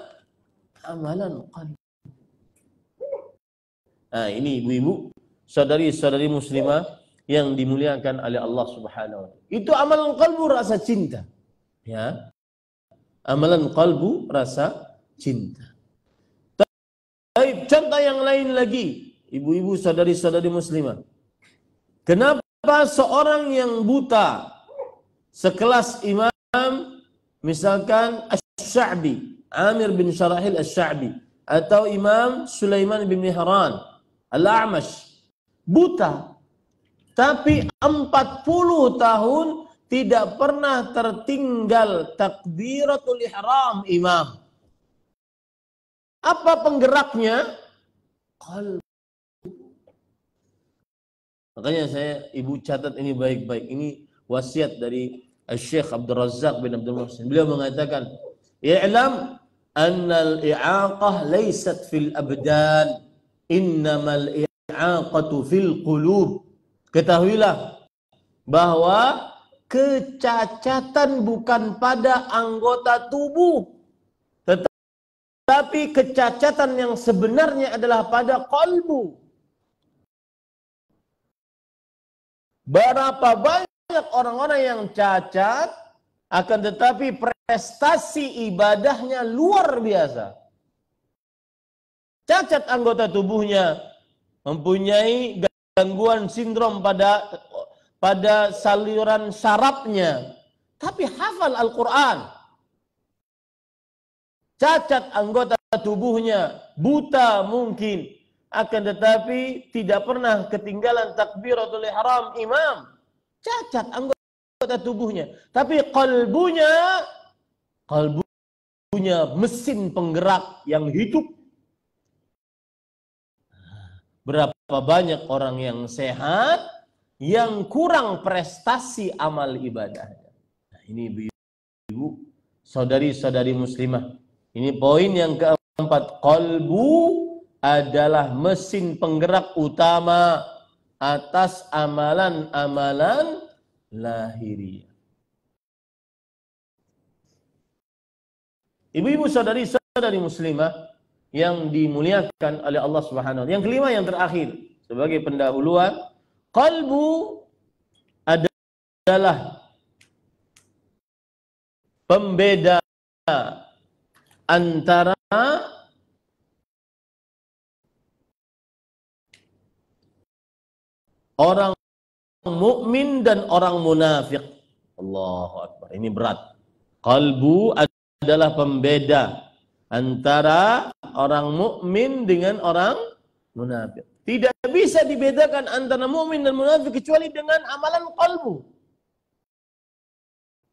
qalbi. Nah, ini ibu-ibu, saudari-saudari muslimah yang dimuliakan oleh Allah Subhanahu wa ta'ala. Itu amalan qalbu, rasa cinta. Ya. Amalan qalbu, rasa cinta. Baik, contoh yang lain lagi, ibu-ibu, saudari-saudari muslimah. Kenapa seorang yang buta sekelas imam, misalkan Asy-Sya'bi, Amir bin Syarahil Asy-Sya'bi, atau Imam Sulaiman bin Mihran, Al-A'mash, buta, tapi 40 tahun tidak pernah tertinggal takbiratul ihram imam. Apa penggeraknya? Qalb. Makanya ibu catat ini baik-baik. Ini wasiat dari Syekh Abdul Razzaq bin Abdul Muhsin. Beliau mengatakan, "I'lam annal i'aqah laysat fil abdan, innamal i'aqatu fil qulub." Ketahuilah bahwa kecacatan bukan pada anggota tubuh, tetapi kecacatan yang sebenarnya adalah pada qalbu. Berapa banyak orang-orang yang cacat, akan tetapi prestasi ibadahnya luar biasa. cacat anggota tubuhnya, mempunyai gangguan sindrom pada saluran sarafnya, tapi hafal Al-Quran. Cacat anggota tubuhnya, buta mungkin, akan tetapi tidak pernah ketinggalan takbiratul ihram imam. Cacat anggota tubuhnya, tapi kalbunya mesin penggerak yang hidup. Berapa banyak orang yang sehat yang kurang prestasi amal ibadahnya. Nah, ini ibu-ibu, saudari-saudari muslimah. Ini poin yang keempat. Qalbu adalah mesin penggerak utama atas amalan-amalan lahiriah. Ibu-ibu, saudari-saudari muslimah yang dimuliakan oleh Allah Subhanahu wa taala. Yang kelima, yang terakhir sebagai pendahuluan, qalbu adalah pembeda antara orang mukmin dan orang munafik. Allahu Akbar. Ini berat. Qalbu adalah pembeda antara orang mukmin dengan orang munafik. Tidak bisa dibedakan antara mukmin dan munafik kecuali dengan amalan qalbu.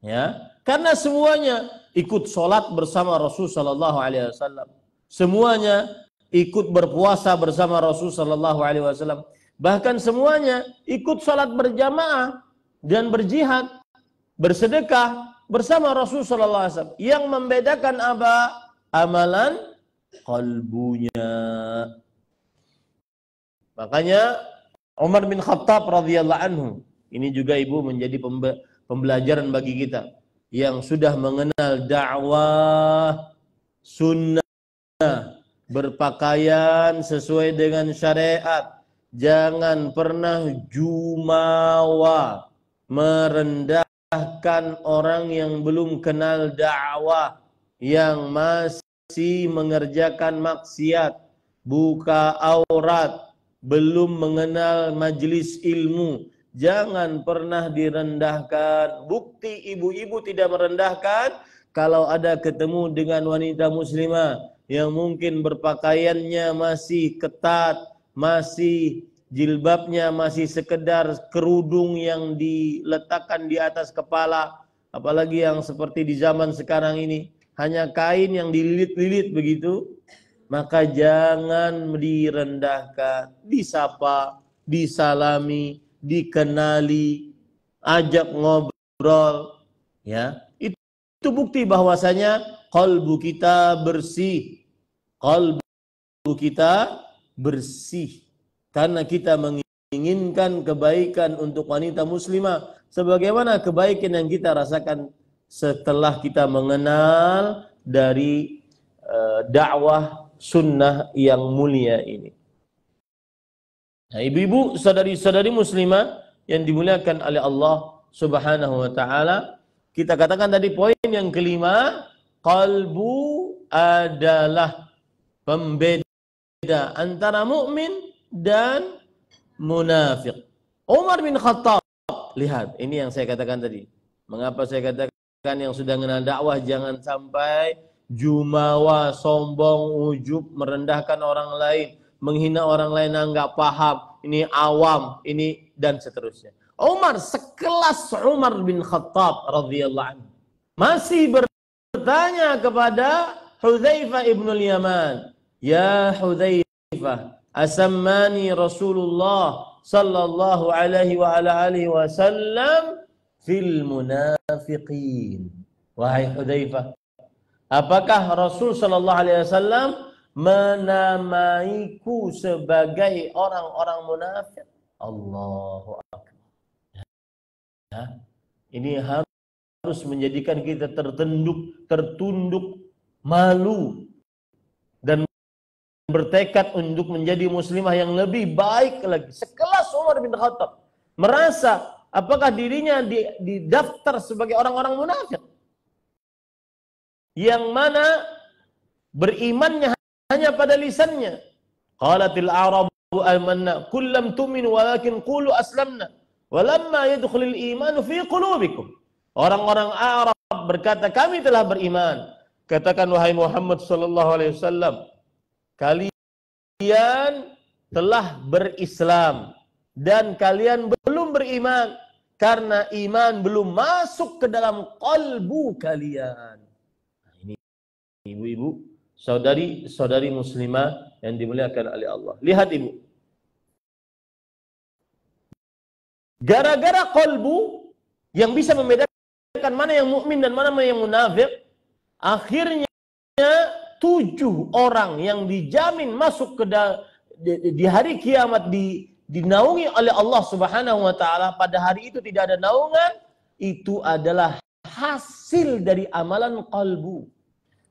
Ya, karena semuanya ikut sholat bersama Rasul sallallahu alaihi wasallam. Semuanya ikut berpuasa bersama Rasul sallallahu alaihi wasallam. Bahkan semuanya ikut sholat berjamaah dan berjihad, bersedekah bersama Rasul sallallahu alaihi wasallam. Yang membedakan apa? Amalan qalbunya. Makanya Umar bin Khattab radhiyallahu anhu, ini juga ibu menjadi pembelajaran bagi kita yang sudah mengenal dakwah sunnah, berpakaian sesuai dengan syariat. Jangan pernah jumawa, merendahkan orang yang belum kenal dakwah, yang masih mengerjakan maksiat, buka aurat, belum mengenal majelis ilmu. Jangan pernah direndahkan. Bukti ibu-ibu tidak merendahkan kalau ada ketemu dengan wanita muslimah yang mungkin berpakaiannya masih ketat, masih jilbabnya masih sekedar kerudung yang diletakkan di atas kepala, apalagi yang seperti di zaman sekarang ini hanya kain yang dililit-lilit begitu, maka jangan direndahkan, disapa, disalami, dikenali, ajak ngobrol, ya. Itu bukti bahwasanya qalbu kita bersih. Qalbu kita bersih karena kita menginginkan kebaikan untuk wanita muslimah sebagaimana kebaikan yang kita rasakan setelah kita mengenal dari dakwah sunnah yang mulia ini. Nah, ibu-ibu, saudari-saudari muslimah yang dimuliakan oleh Allah Subhanahu wa taala, kita katakan tadi poin yang kelima, qalbu adalah pembeda antara mukmin dan munafik. Umar bin Khattab, lihat, ini yang saya katakan tadi. Mengapa saya katakan yang sudah mengenal dakwah jangan sampai jumawa, sombong, ujub, merendahkan orang lain, menghina orang lain yang enggak paham, ini awam, ini dan seterusnya. Umar, sekelas Umar bin Khattab radhiyallahu anhu, masih bertanya kepada Hudzaifah ibnul Yaman, "Ya Hudzaifah, asammani Rasulullah sallallahu alaihi wa ala alihi wasallam fil munafiqin." Wahai Hudzaifah, apakah Rasul sallallahu alaihi wasallam menamaiku sebagai orang-orang munafik? Allahu akbar. Ya, ini harus menjadikan kita tertunduk, malu dan bertekad untuk menjadi muslimah yang lebih baik lagi. Sekelas Umar bin Khattab merasa apakah dirinya didaftar sebagai orang-orang munafik yang mana berimannya hanya pada lisannya. Qalatil a'rabu amanna qul lam tu'minu walakin qulu aslamna walamma yadkhulul imanu fi qulubikum. Orang-orang Arab berkata, kami telah beriman. Katakan wahai Muhammad sallallahu alaihi wasallam, kalian telah berislam dan kalian belum beriman karena iman belum masuk ke dalam qalbu kalian. Nah, ini ibu-ibu, saudari-saudari muslimah yang dimuliakan oleh Allah. Lihat ibu. Gara-gara qalbu yang bisa membedakan mana yang mukmin dan mana yang munafik, akhirnya 7 orang yang dijamin masuk ke di hari kiamat dinaungi oleh Allah Subhanahu wa taala. Pada hari itu tidak ada naungan, itu adalah hasil dari amalan qalbu.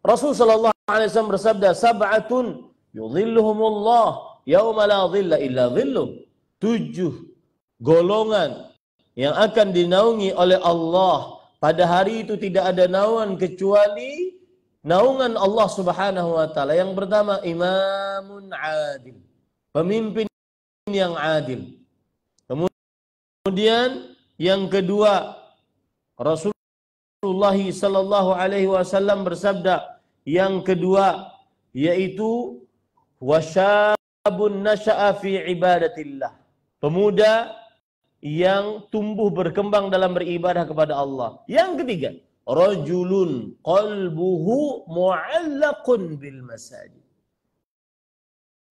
Rasul sallallahu alaihi wasallam bersabda, sab'atun yudhilluhumullah yauma la dhilla illa dhilluh. 7 golongan yang akan dinaungi oleh Allah. Pada hari itu tidak ada naungan kecuali naungan Allah Subhanahu wa taala. Yang pertama, imamun adil. Pemimpin yang adil. Kemudian yang kedua, Rasulullah sallallahu alaihi wasallam bersabda, yang kedua yaitu wasyabun nasha'a fi ibadatillah. Pemuda yang tumbuh berkembang dalam beribadah kepada Allah. Yang ketiga, rajulun qalbuhu mu'allaqun bil masajid.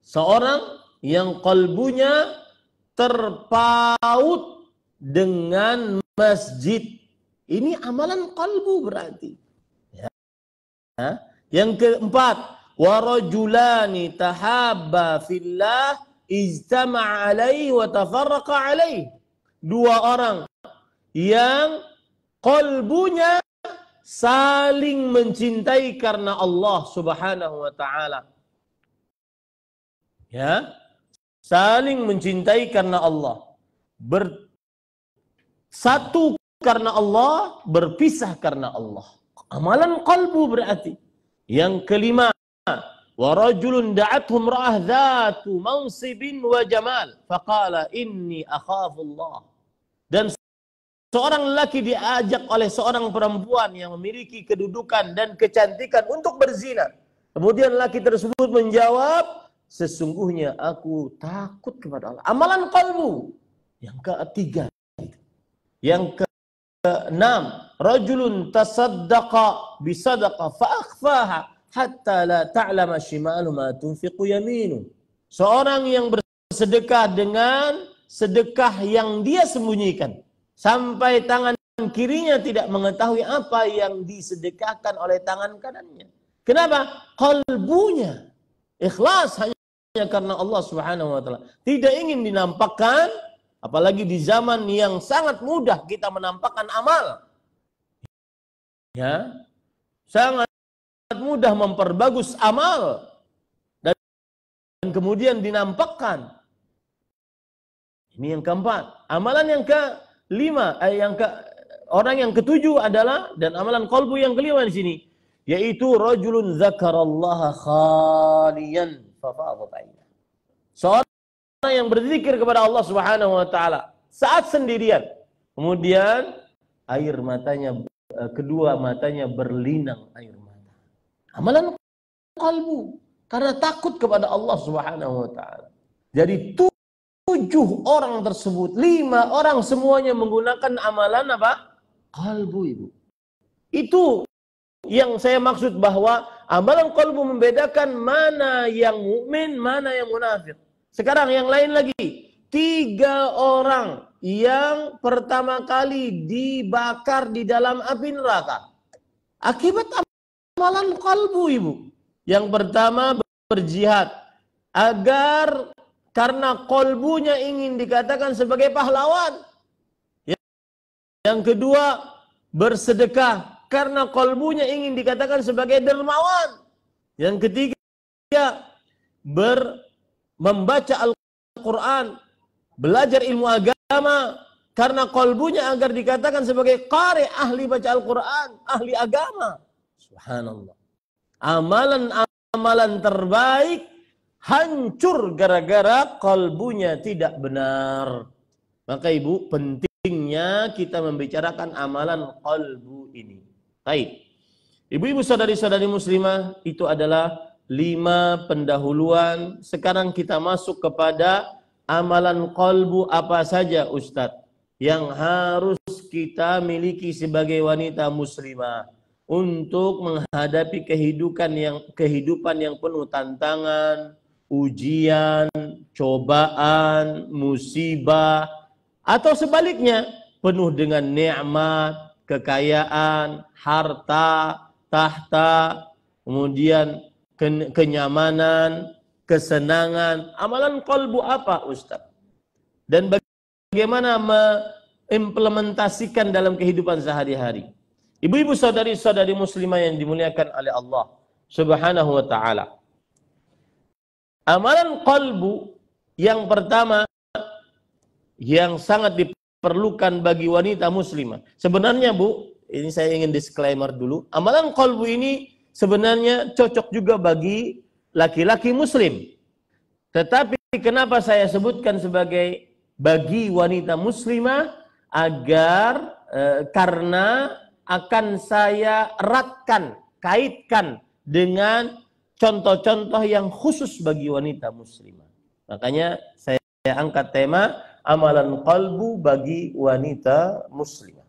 Seorang yang kalbunya terpaut dengan masjid. Ini amalan kalbu berarti. Ya. Yang keempat, wa rajulani tahabba fillah ijtama'a alaihi wa tafarraqa alaihi. 2 orang yang kalbunya saling mencintai karena Allah Subhanahu wa taala. Ya, saling mencintai karena Allah. Bersatu karena Allah, berpisah karena Allah. Amalan kalbu berarti. Yang kelima, wa rajulun da'athu imra'ah dzatu mansibin wa jamal faqala inni akhafullah. Dan seorang lelaki diajak oleh seorang perempuan yang memiliki kedudukan dan kecantikan untuk berzina. Kemudian lelaki tersebut menjawab, sesungguhnya aku takut kepada Allah. Amalan qalbu. Yang ketiga. Yang keenam, rajulun tasaddaqa bisadaqah fa'akhfaha hatta la ta'lama shimalu ma tunfiqu yaminu. Seorang yang bersedekah dengan sedekah yang dia sembunyikan sampai tangan kirinya tidak mengetahui apa yang disedekahkan oleh tangan kanannya. Kenapa? Qalbunya ikhlas hanya karena Allah Subhanahu wa taala. Tidak ingin dinampakkan, apalagi di zaman yang sangat mudah kita menampakkan amal. Ya. Sangat mudah memperbagus amal dan kemudian dinampakkan. Ini yang keempat. Amalan yang kelima, orang yang ketujuh adalah, dan amalan qalbu yang kelima di sini, yaitu rajulun dzakarallaha khaliyan fafadat ainah. Seorang yang berzikir kepada Allah Subhanahu wa taala saat sendirian, kemudian air matanya, kedua matanya berlinang air mata. Amalan qalbu karena takut kepada Allah Subhanahu wa taala. Jadi 7 orang tersebut, 5 orang semuanya menggunakan amalan apa? Qalbu, ibu. Itu yang saya maksud bahwa amalan qalbu membedakan mana yang mukmin, mana yang munafik. Sekarang yang lain lagi. 3 orang yang pertama kali dibakar di dalam api neraka. Akibat amalan qalbu, ibu. Yang pertama berjihad agar karena kolbunya ingin dikatakan sebagai pahlawan. Yang kedua, bersedekah karena kolbunya ingin dikatakan sebagai dermawan. Yang ketiga, membaca Al-Quran, belajar ilmu agama karena kolbunya agar dikatakan sebagai qari, ahli baca Al-Quran, ahli agama. Subhanallah. Amalan amalan terbaik hancur gara-gara kalbunya tidak benar. Maka Ibu, pentingnya kita membicarakan amalan kalbu ini. Baik. Ibu-ibu saudari-saudari muslimah, itu adalah 5 pendahuluan. Sekarang kita masuk kepada amalan kalbu apa saja Ustadz yang harus kita miliki sebagai wanita muslimah untuk menghadapi kehidupan yang penuh tantangan, ujian, cobaan, musibah, atau sebaliknya penuh dengan nikmat, kekayaan, harta, tahta, kemudian kenyamanan, kesenangan. Amalan kalbu apa Ustaz? Dan bagaimana mengimplementasikan dalam kehidupan sehari-hari? Ibu-ibu saudari-saudari muslimah yang dimuliakan oleh Allah Subhanahu wa taala. Amalan kalbu yang pertama yang sangat diperlukan bagi wanita muslimah. Sebenarnya Bu, ini saya ingin disclaimer dulu. Amalan kalbu ini sebenarnya cocok juga bagi laki-laki muslim. Tetapi kenapa saya sebutkan sebagai bagi wanita muslimah? Agar karena akan saya eratkan, kaitkan dengan contoh-contoh yang khusus bagi wanita muslimah. Makanya saya angkat tema amalan kalbu bagi wanita muslimah.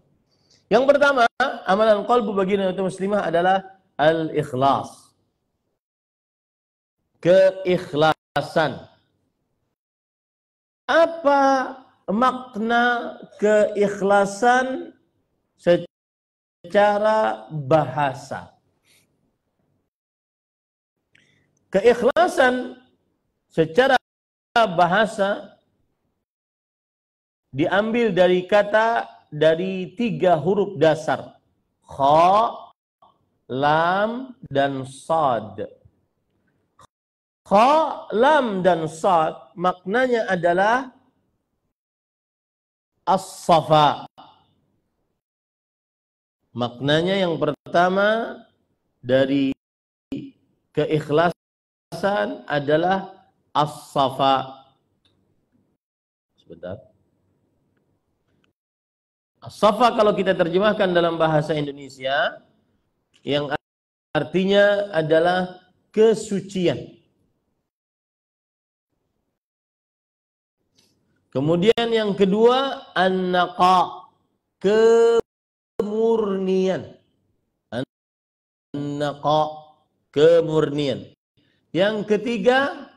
Yang pertama, amalan kalbu bagi wanita muslimah adalah al-ikhlas. Keikhlasan. Apa makna keikhlasan secara bahasa? Keikhlasan secara bahasa diambil dari kata dari 3 huruf dasar, kha, lam, dan sad. Kha, lam, dan sad maknanya adalah as-safa. Maknanya yang pertama dari keikhlasan adalah as-safa. Sebentar. As-safa kalau kita terjemahkan dalam bahasa Indonesia yang artinya adalah kesucian. Kemudian yang kedua an-naqa, kemurnian. An-naqa, kemurnian. Yang ketiga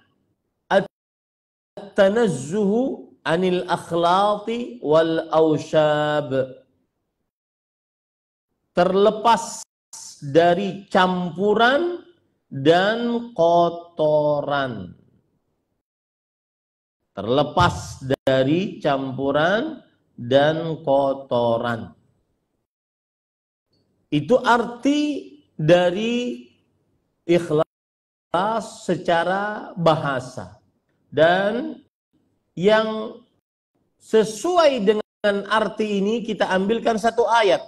at-tanazzuhu anil akhlaqi wal awshab. Terlepas dari campuran dan kotoran. Terlepas dari campuran dan kotoran. Itu arti dari ikhlas secara bahasa. Dan yang sesuai dengan arti ini kita ambilkan satu ayat.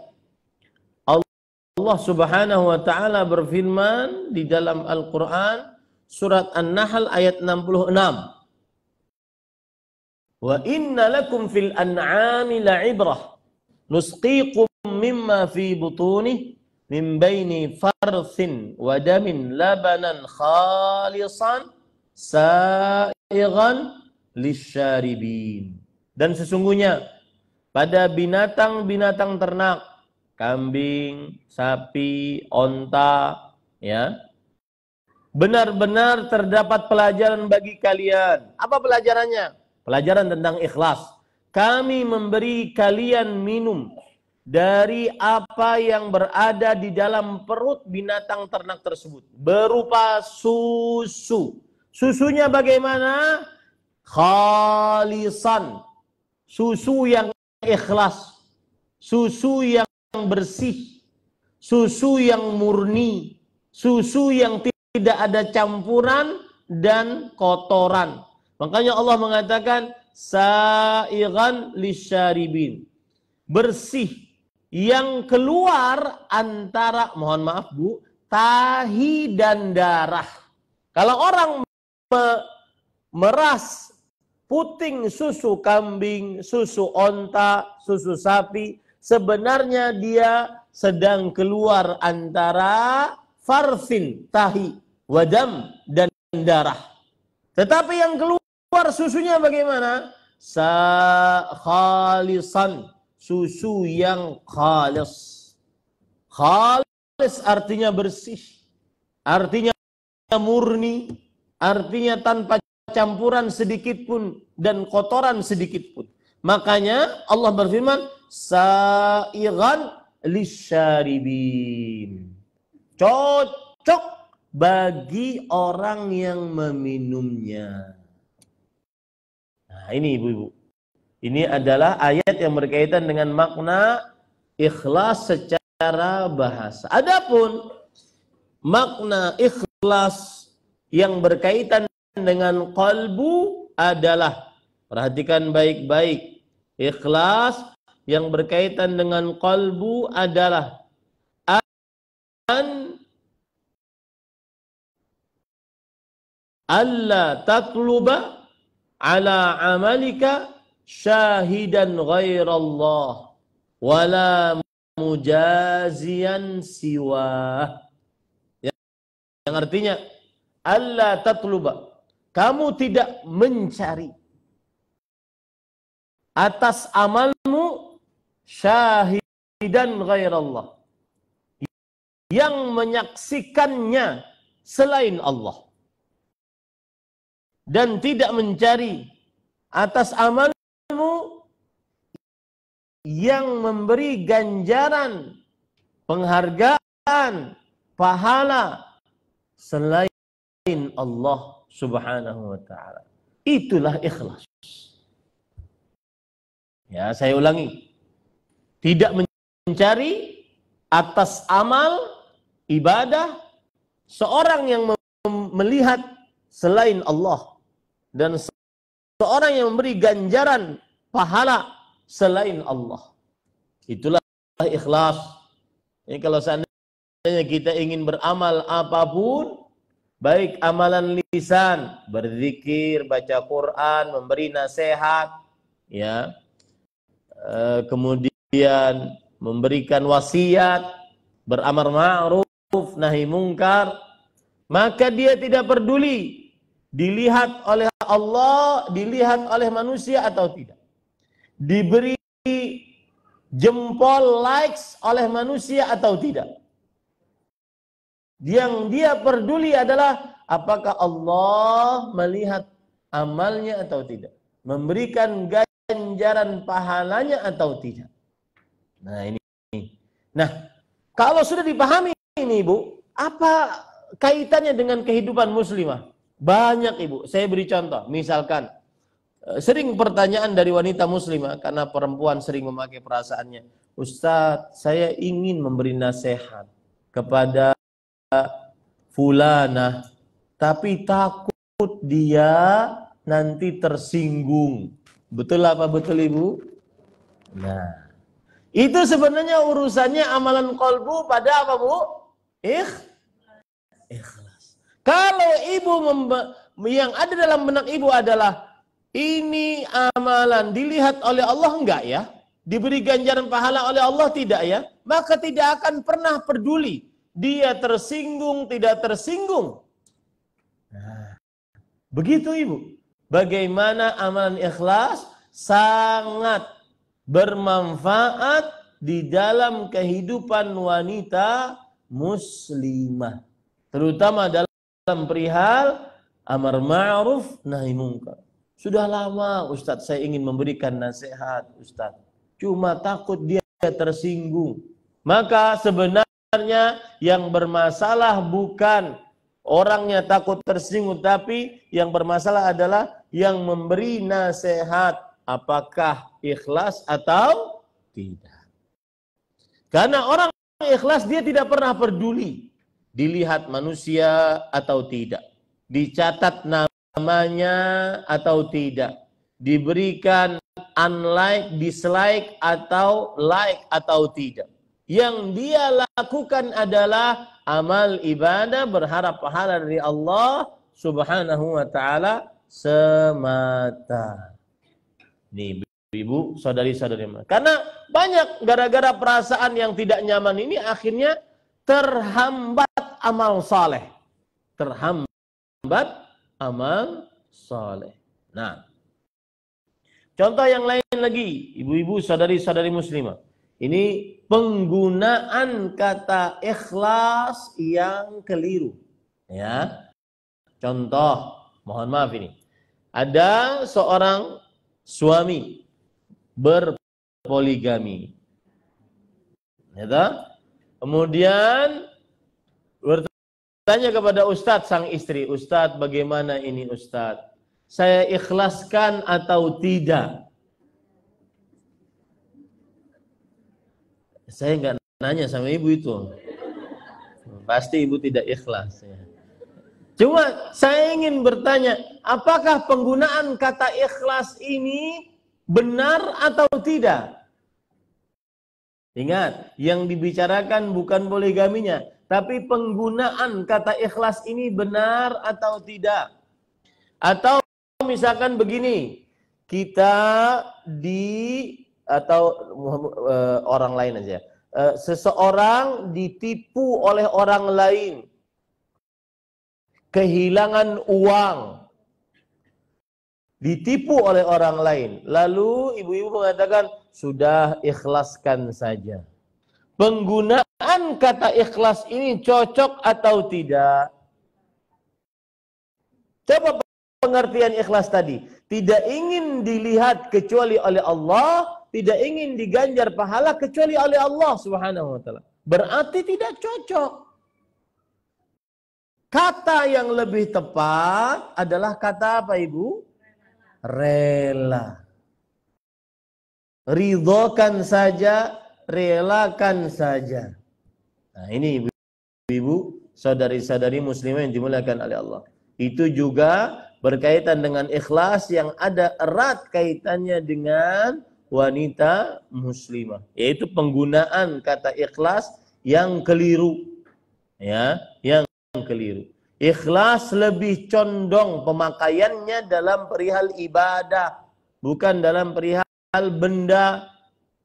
Allah Subhanahu wa taala berfirman di dalam Al-Qur'an surat An-Nahl ayat 66. Wa inna lakum fil an'ami la'ibrah nusqikum mimma fi butunihi min baini farthin wa damin labanan khalisan sa'igan lisyaribin. Dan sesungguhnya pada binatang-binatang ternak, kambing, sapi, onta, ya, benar-benar terdapat pelajaran bagi kalian. Apa pelajarannya? Pelajaran tentang ikhlas. Kami memberi kalian minum dari apa yang berada di dalam perut binatang ternak tersebut. Berupa susu. Susunya bagaimana? Khalisan. Susu yang ikhlas. Susu yang bersih. Susu yang murni. Susu yang tidak ada campuran dan kotoran. Makanya Allah mengatakan sa'igan lisyaribin. Bersih yang keluar antara, mohon maaf Bu, tahi dan darah. Kalau orang meras puting susu kambing, susu onta, susu sapi, sebenarnya dia sedang keluar antara farfin, tahi, wadam, dan darah. Tetapi yang keluar susunya bagaimana? Khalisan, susu yang khalis. Khalis artinya bersih, artinya murni, artinya tanpa campuran sedikit pun dan kotoran sedikit pun. Makanya Allah berfirman, sa'igan lisyaribin. Cocok bagi orang yang meminumnya. Nah, ini ibu-ibu. Ini adalah ayat yang berkaitan dengan makna ikhlas secara bahasa. Adapun makna ikhlas yang berkaitan dengan qalbu adalah, perhatikan baik-baik, ikhlas yang berkaitan dengan qalbu adalah an alla tatluba ala amalika syahidan ghairallah wala mujaziyan siwa. Yang artinya alla tatluba, kamu tidak mencari atas amalmu syahidan ghairallah, yang menyaksikannya selain Allah, dan tidak mencari atas amalmu yang memberi ganjaran, penghargaan, pahala selain Allah Subhanahu wa ta'ala. Itulah ikhlas. Ya, saya ulangi. Tidak mencari atas amal ibadah seorang yang melihat selain Allah, dan seorang yang memberi ganjaran pahala selain Allah. Itulah ikhlas. Ini kalau seandainya kita ingin beramal apapun, baik amalan lisan, berzikir, baca Quran, memberi nasihat, ya, kemudian memberikan wasiat, beramar ma'ruf, nahi mungkar, maka dia tidak peduli dilihat oleh Allah, dilihat oleh manusia atau tidak, diberi jempol likes oleh manusia atau tidak. Yang dia peduli adalah apakah Allah melihat amalnya atau tidak, memberikan ganjaran pahalanya atau tidak. Nah, ini. Nah, kalau sudah dipahami ini, Ibu, apa kaitannya dengan kehidupan muslimah? Banyak, Ibu. Saya beri contoh. Misalkan sering pertanyaan dari wanita muslimah, karena perempuan sering memakai perasaannya. Ustadz, saya ingin memberi nasihat kepada fulanah, tapi takut dia nanti tersinggung. Betul apa betul, Ibu? Nah, itu sebenarnya urusannya amalan qalbu pada apa, Bu? Ikhlas. Kalau ibu yang ada dalam benak ibu adalah ini amalan dilihat oleh Allah, enggak ya? Diberi ganjaran pahala oleh Allah, tidak ya? Maka tidak akan pernah peduli dia tersinggung, tidak tersinggung. Nah, begitu, Ibu. Bagaimana amalan ikhlas sangat bermanfaat di dalam kehidupan wanita muslimah, terutama dalam perihal amar ma'ruf nahi mungkar. Sudah lama Ustadz saya ingin memberikan nasihat, Ustadz, cuma takut dia tersinggung. Maka sebenarnya yang bermasalah bukan orangnya takut tersinggung, tapi yang bermasalah adalah yang memberi nasihat, apakah ikhlas atau tidak. Karena orang ikhlas dia tidak pernah peduli dilihat manusia atau tidak, dicatat namanya atau tidak, diberikan unlike, dislike atau like atau tidak. Yang dia lakukan adalah amal ibadah, berharap pahala dari Allah Subhanahu wa ta'ala semata. Nih ibu, saudari-saudari. Karena banyak gara-gara perasaan yang tidak nyaman ini akhirnya terhambat amal saleh. Terhambat amal saleh. Nah, contoh yang lain lagi, ibu-ibu, saudari-saudari muslimah. Ini penggunaan kata ikhlas yang keliru. Ya. Contoh, mohon maaf ini. Ada seorang suami berpoligami. Ya, kemudian bertanya kepada ustadz sang istri, "Ustadz, bagaimana ini ustadz? Saya ikhlaskan atau tidak?" Saya nggak nanya sama ibu itu. Pasti ibu tidak ikhlas. Ya. Cuma saya ingin bertanya, apakah penggunaan kata ikhlas ini benar atau tidak? Ingat, yang dibicarakan bukan poligaminya, tapi penggunaan kata ikhlas ini benar atau tidak. Atau misalkan begini, kita atau orang lain aja, seseorang ditipu oleh orang lain, kehilangan uang, ditipu oleh orang lain, lalu ibu-ibu mengatakan sudah ikhlaskan saja. Penggunaan kata ikhlas ini cocok atau tidak? Coba pengertian ikhlas tadi, tidak ingin dilihat kecuali oleh Allah, tidak ingin diganjar pahala kecuali oleh Allah Subhanahu wa taala. Berarti tidak cocok. Kata yang lebih tepat adalah kata apa, Ibu? Rela. Ridhokan saja, relakan saja. Nah, ini ibu-ibu, saudari-saudari muslimah yang dimuliakan oleh Allah. Itu juga berkaitan dengan ikhlas yang ada erat kaitannya dengan wanita muslimah, yaitu penggunaan kata ikhlas yang keliru. Ya, yang keliru. Ikhlas lebih condong pemakaiannya dalam perihal ibadah, bukan dalam perihal benda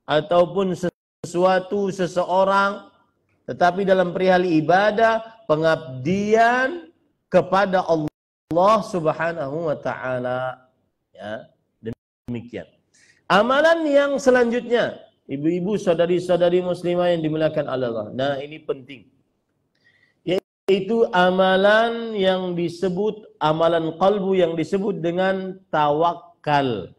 ataupun sesuatu seseorang, tetapi dalam perihal ibadah, pengabdian kepada Allah Subhanahu wa taala. Ya, demikian. Amalan yang selanjutnya, ibu-ibu, saudari-saudari muslimah yang dimuliakan Allah. Nah, ini penting. Yaitu amalan yang disebut, amalan qalbu yang disebut dengan tawakal.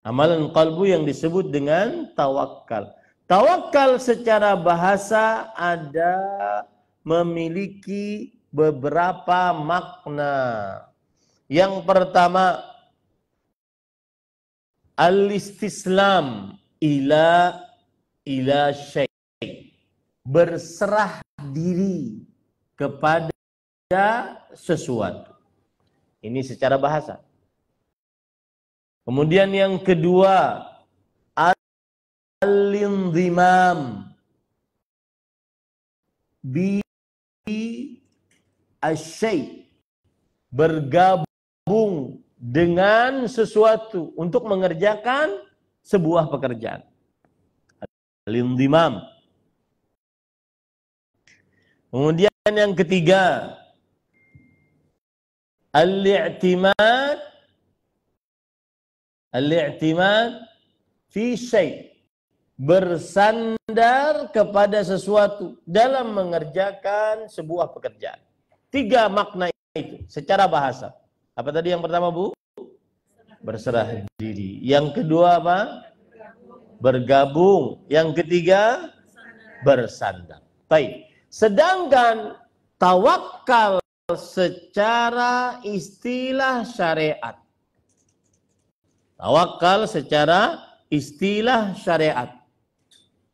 Amalan qalbu yang disebut dengan tawakal. Tawakal secara bahasa ada memiliki beberapa makna. Yang pertama, al-istislam ila syai', berserah diri kepada sesuatu. Ini secara bahasa. Kemudian yang kedua, al-inzimam bi asy-syai', bergabung dengan sesuatu untuk mengerjakan sebuah pekerjaan. Al-inzimam. Kemudian yang ketiga, al-i'timad fi syai', bersandar kepada sesuatu dalam mengerjakan sebuah pekerjaan. Tiga makna itu secara bahasa. Apa tadi yang pertama, Bu? Berserah diri. Yang kedua apa? Bergabung. Yang ketiga, bersandar. Baik. Sedangkan tawakal secara istilah syariat. Tawakal secara istilah syariat.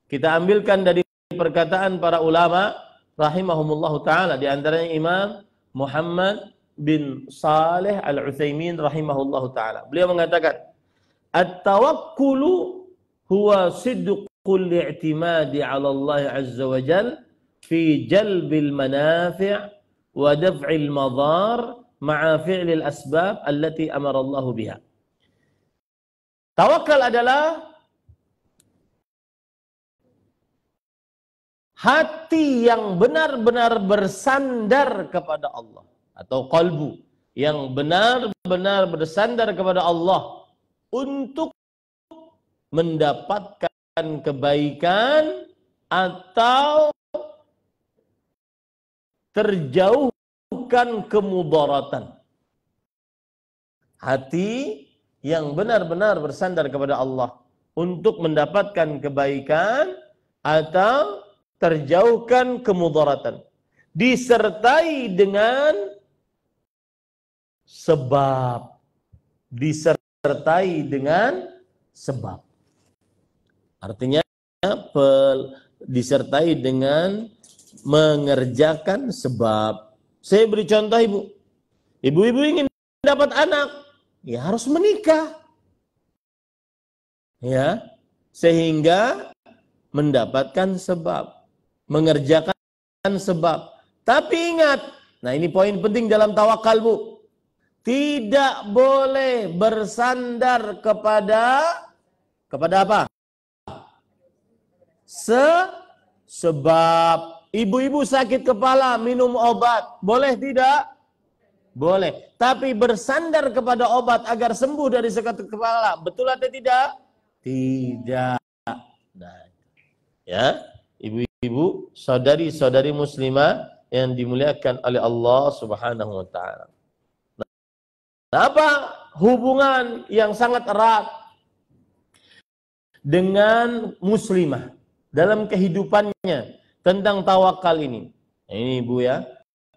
Kita ambilkan dari perkataan para ulama rahimahumullahu ta'ala. Di antaranya Imam Muhammad bin Saleh Al-Utsaimin rahimahullahu ta'ala. Beliau mengatakan, at-tawakkulu huwa sidqul i'timadi 'ala Allah 'azza wa jalla fi jalbil manafi' wa daf'il madhar ma'a fi'lil asbab allati amara Allah biha. Tawakal adalah hati yang benar-benar bersandar kepada Allah, atau qalbu yang benar-benar bersandar kepada Allah untuk mendapatkan kebaikan atau terjauhkan kemudaratan. Hati yang benar-benar bersandar kepada Allah untuk mendapatkan kebaikan atau terjauhkan kemudaratan, disertai dengan sebab, disertai dengan sebab. Artinya disertai dengan mengerjakan sebab. Saya beri contoh, ibu. Ibu-ibu ingin dapat anak, ya harus menikah. Ya, sehingga mendapatkan sebab, mengerjakan sebab. Tapi ingat, nah ini poin penting dalam tawakal, Bu. Tidak boleh bersandar kepada apa? Sebab. Ibu-ibu sakit kepala minum obat, boleh tidak? Boleh. Tapi bersandar kepada obat agar sembuh dari sakit kepala, betul atau tidak? Tidak. Nah, ya, ibu-ibu, saudari-saudari muslimah yang dimuliakan oleh Allah Subhanahu wa taala. Nah, apa hubungan yang sangat erat dengan muslimah dalam kehidupannya tentang tawakal ini? Nah, ini ibu ya,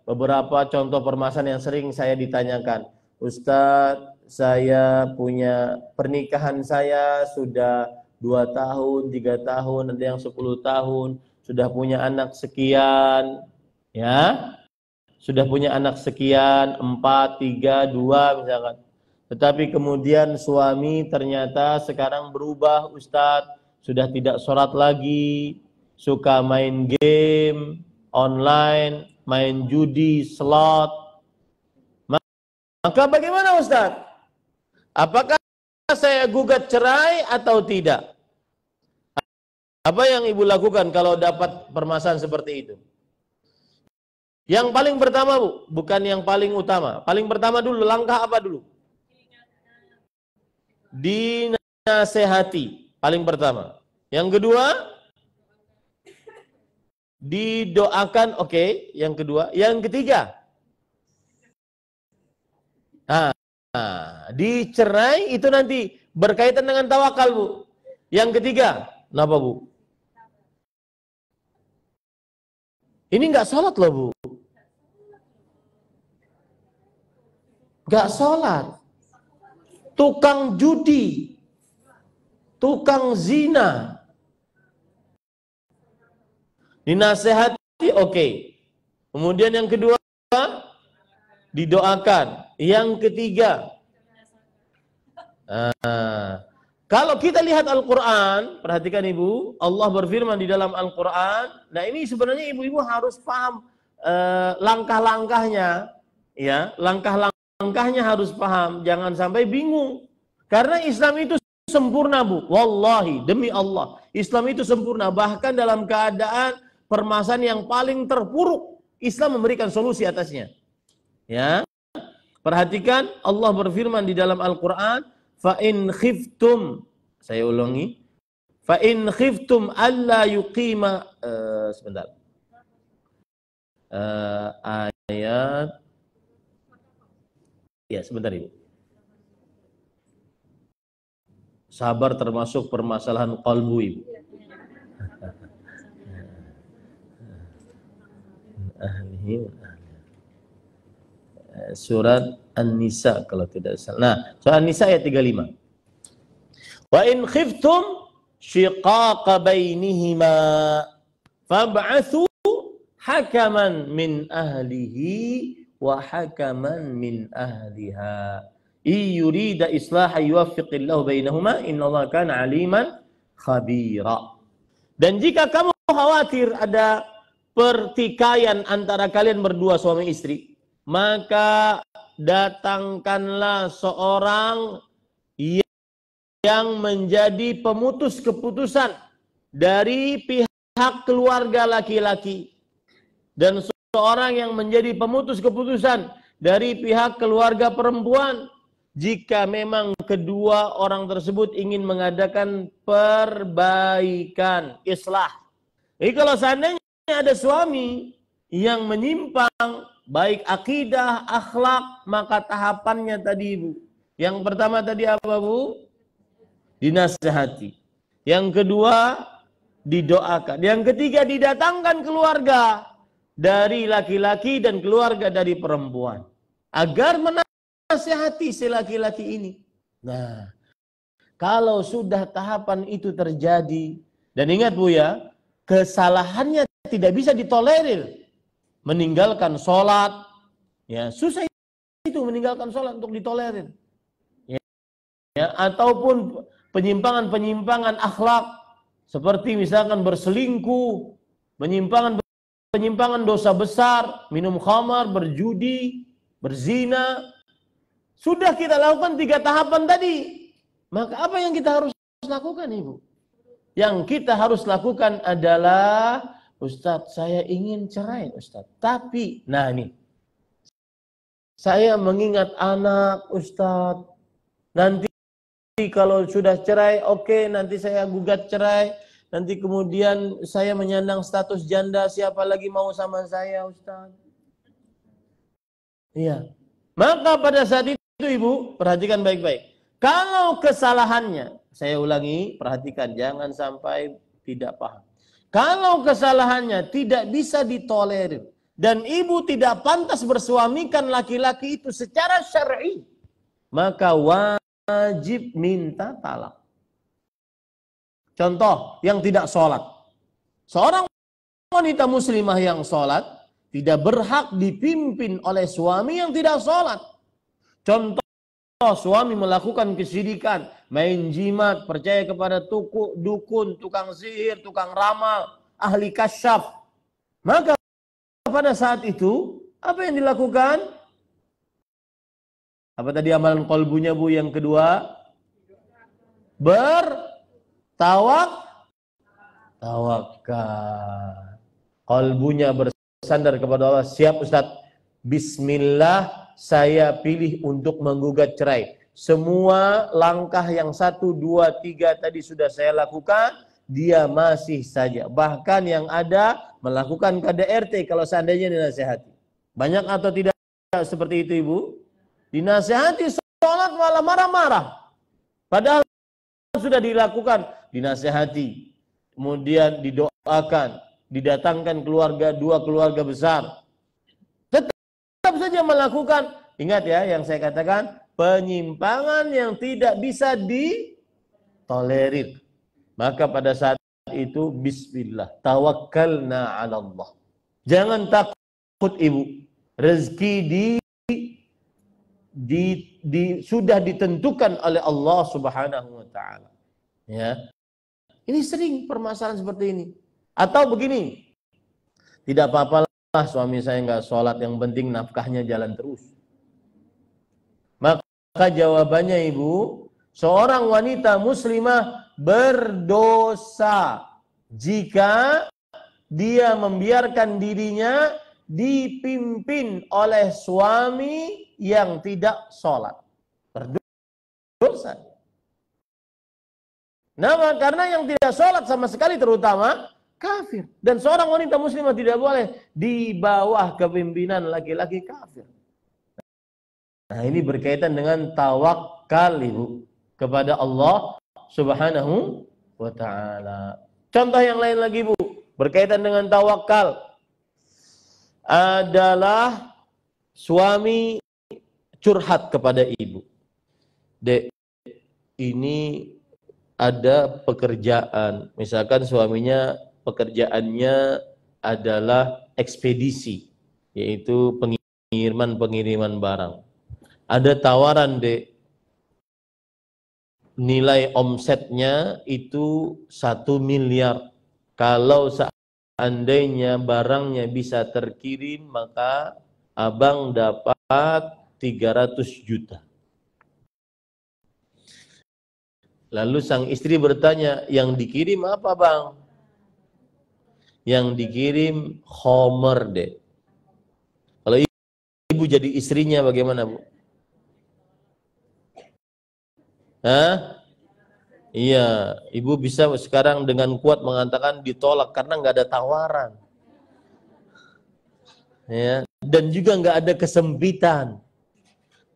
beberapa contoh permasalahan yang sering saya ditanyakan. Ustadz, saya punya pernikahan, saya sudah 2 tahun, 3 tahun, ada yang 10 tahun, sudah punya anak sekian, ya, sudah punya anak sekian, 4, 3, 2 misalkan. Tetapi kemudian suami ternyata sekarang berubah, Ustadz, sudah tidak sholat lagi, suka main game online, main judi, slot. Maka bagaimana, Ustadz? Apakah saya gugat cerai atau tidak? Apa yang ibu lakukan kalau dapat permasalahan seperti itu? Yang paling pertama, Bu, bukan yang paling utama. Paling pertama dulu, langkah apa dulu? Dinasehati, paling pertama. Yang kedua, didoakan, oke. Yang kedua, yang ketiga, dicerai itu nanti berkaitan dengan tawakal, Bu. Yang ketiga, kenapa, Bu? Ini nggak sholat loh, Bu. Nggak sholat. Tukang judi. Tukang zina. Dinasehati, oke. Kemudian yang kedua, didoakan. Yang ketiga, kalau kita lihat Al-Quran, perhatikan ibu, Allah berfirman di dalam Al-Quran. Nah ini sebenarnya ibu-ibu harus paham langkah-langkahnya, ya, langkah-langkahnya harus paham, jangan sampai bingung. Karena Islam itu sempurna, Bu. Wallahi, demi Allah, Islam itu sempurna. Bahkan dalam keadaan permasalahan yang paling terpuruk, Islam memberikan solusi atasnya. Ya, perhatikan Allah berfirman di dalam Al-Quran, fa in khiftum, saya ulangi, fa in khiftum alla yuqima, sebentar, ayat, ya sebentar ibu, sabar termasuk permasalahan qalbu ibu. Surat An-Nisa kalau tidak salah. Nah, surat An-Nisa ayat 35. Wa in khiftum shiqaqa bainihima fab'athu hakaman min ahlihi wa hakaman min ahliha yurida islaha yuwaffiqillahu bainahuma innallaha kana aliman khabira. Dan jika kamu khawatir ada pertikaian antara kalian berdua suami istri, maka datangkanlah seorang yang menjadi pemutus keputusan dari pihak keluarga laki-laki, dan seorang yang menjadi pemutus keputusan dari pihak keluarga perempuan jika memang kedua orang tersebut ingin mengadakan perbaikan, islah. Jadi kalau seandainya ada suami yang menyimpang baik akidah, akhlak, maka tahapannya tadi Ibu. Yang pertama tadi apa Bu? Dinasihati. Yang kedua didoakan. Yang ketiga didatangkan keluarga dari laki-laki dan keluarga dari perempuan agar menasihati si laki-laki ini. Nah, kalau sudah tahapan itu terjadi, dan ingat Bu ya, kesalahannya tidak bisa ditolerir. Meninggalkan sholat, ya susah itu meninggalkan sholat untuk ditolerir. Ya, ataupun penyimpangan-penyimpangan akhlak seperti misalkan berselingkuh, penyimpangan dosa besar, minum khamar, berjudi, berzina. Sudah kita lakukan 3 tahapan tadi. Maka apa yang kita harus lakukan Ibu? Yang kita harus lakukan adalah, Ustadz, saya ingin cerai Ustadz. Tapi, nah ini, saya mengingat anak Ustadz. Nanti kalau sudah cerai, oke, nanti saya gugat cerai. Nanti kemudian saya menyandang status janda, siapa lagi mau sama saya Ustadz? Iya. Maka pada saat itu Ibu, perhatikan baik-baik. Kalau kesalahannya, saya ulangi, perhatikan, jangan sampai tidak paham. Kalau kesalahannya tidak bisa ditolerir dan ibu tidak pantas bersuamikan laki-laki itu secara syar'i, maka wajib minta talak. Contoh, yang tidak sholat. Seorang wanita muslimah yang sholat tidak berhak dipimpin oleh suami yang tidak sholat. Contoh, suami melakukan kesyirikan, main jimat, percaya kepada dukun, tukang sihir, tukang ramal, ahli kasyaf. Maka pada saat itu, apa yang dilakukan? Apa tadi amalan kolbunya Bu yang kedua? Tawakal. Kolbunya bersandar kepada Allah. Siap Ustadz, bismillah, saya pilih untuk menggugat cerai. Semua langkah yang 1, 2, 3 tadi sudah saya lakukan, dia masih saja. Bahkan yang ada melakukan KDRT kalau seandainya dinasihati. Banyak atau tidak seperti itu Ibu? Dinasihati sholat malah marah-marah. Padahal sudah dilakukan, dinasihati. Kemudian didoakan, didatangkan keluarga, 2 keluarga besar. Tetap saja melakukan, ingat ya yang saya katakan, penyimpangan yang tidak bisa ditolerir. Maka pada saat itu bismillah, tawakkalna 'ala Allah. Jangan takut Ibu. Rezeki sudah ditentukan oleh Allah Subhanahu wa taala. Ya. Ini sering permasalahan seperti ini. Atau begini, tidak apa-apalah suami saya nggak sholat, yang penting nafkahnya jalan terus. Maka jawabannya Ibu, seorang wanita muslimah berdosa jika dia membiarkan dirinya dipimpin oleh suami yang tidak sholat. Berdosa. Nah, karena yang tidak sholat sama sekali terutama kafir. Dan seorang wanita muslimah tidak boleh di bawah kepimpinan laki-laki kafir. Nah, ini berkaitan dengan tawakal Ibu kepada Allah Subhanahu wa taala. Contoh yang lain lagi Bu, berkaitan dengan tawakal adalah suami curhat kepada ibu. Dek, ini ada pekerjaan, misalkan suaminya pekerjaannya adalah ekspedisi, yaitu pengiriman barang. Ada tawaran Dek, nilai omsetnya itu 1 miliar. Kalau seandainya barangnya bisa terkirim, maka abang dapat 300 juta. Lalu sang istri bertanya, yang dikirim apa bang? Yang dikirim Homer deh. Kalau ibu jadi istrinya bagaimana bu? Hah? Iya, ibu bisa sekarang dengan kuat mengatakan ditolak karena nggak ada tawaran, ya. Dan juga nggak ada kesempitan.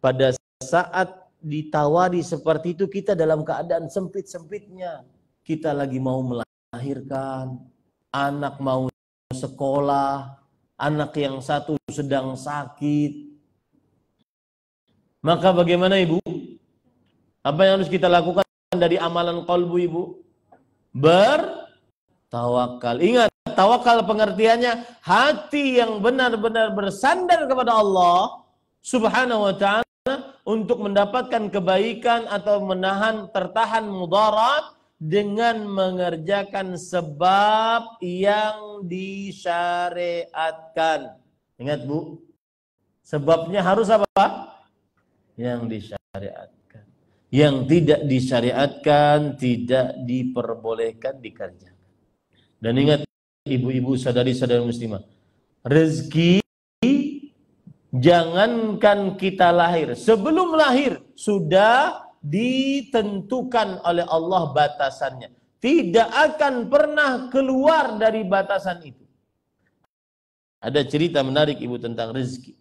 Pada saat ditawari seperti itu, kita dalam keadaan sempit-sempitnya. Kita lagi mau melahirkan, anak mau sekolah, anak yang satu sedang sakit. Maka bagaimana ibu? Apa yang harus kita lakukan dari amalan qalbu ibu? Bertawakal. Ingat, tawakal pengertiannya hati yang benar-benar bersandar kepada Allah Subhanahu wa ta'ala untuk mendapatkan kebaikan atau tertahan mudarat dengan mengerjakan sebab yang disyariatkan. Ingat bu, sebabnya harus apa? Yang disyariatkan. Yang tidak disyariatkan tidak diperbolehkan dikerjakan. Dan ingat ibu-ibu, sadari-sadari muslimah, rezeki jangankan kita lahir, sebelum lahir sudah ditentukan oleh Allah batasannya. Tidak akan pernah keluar dari batasan itu. Ada cerita menarik ibu tentang rezeki.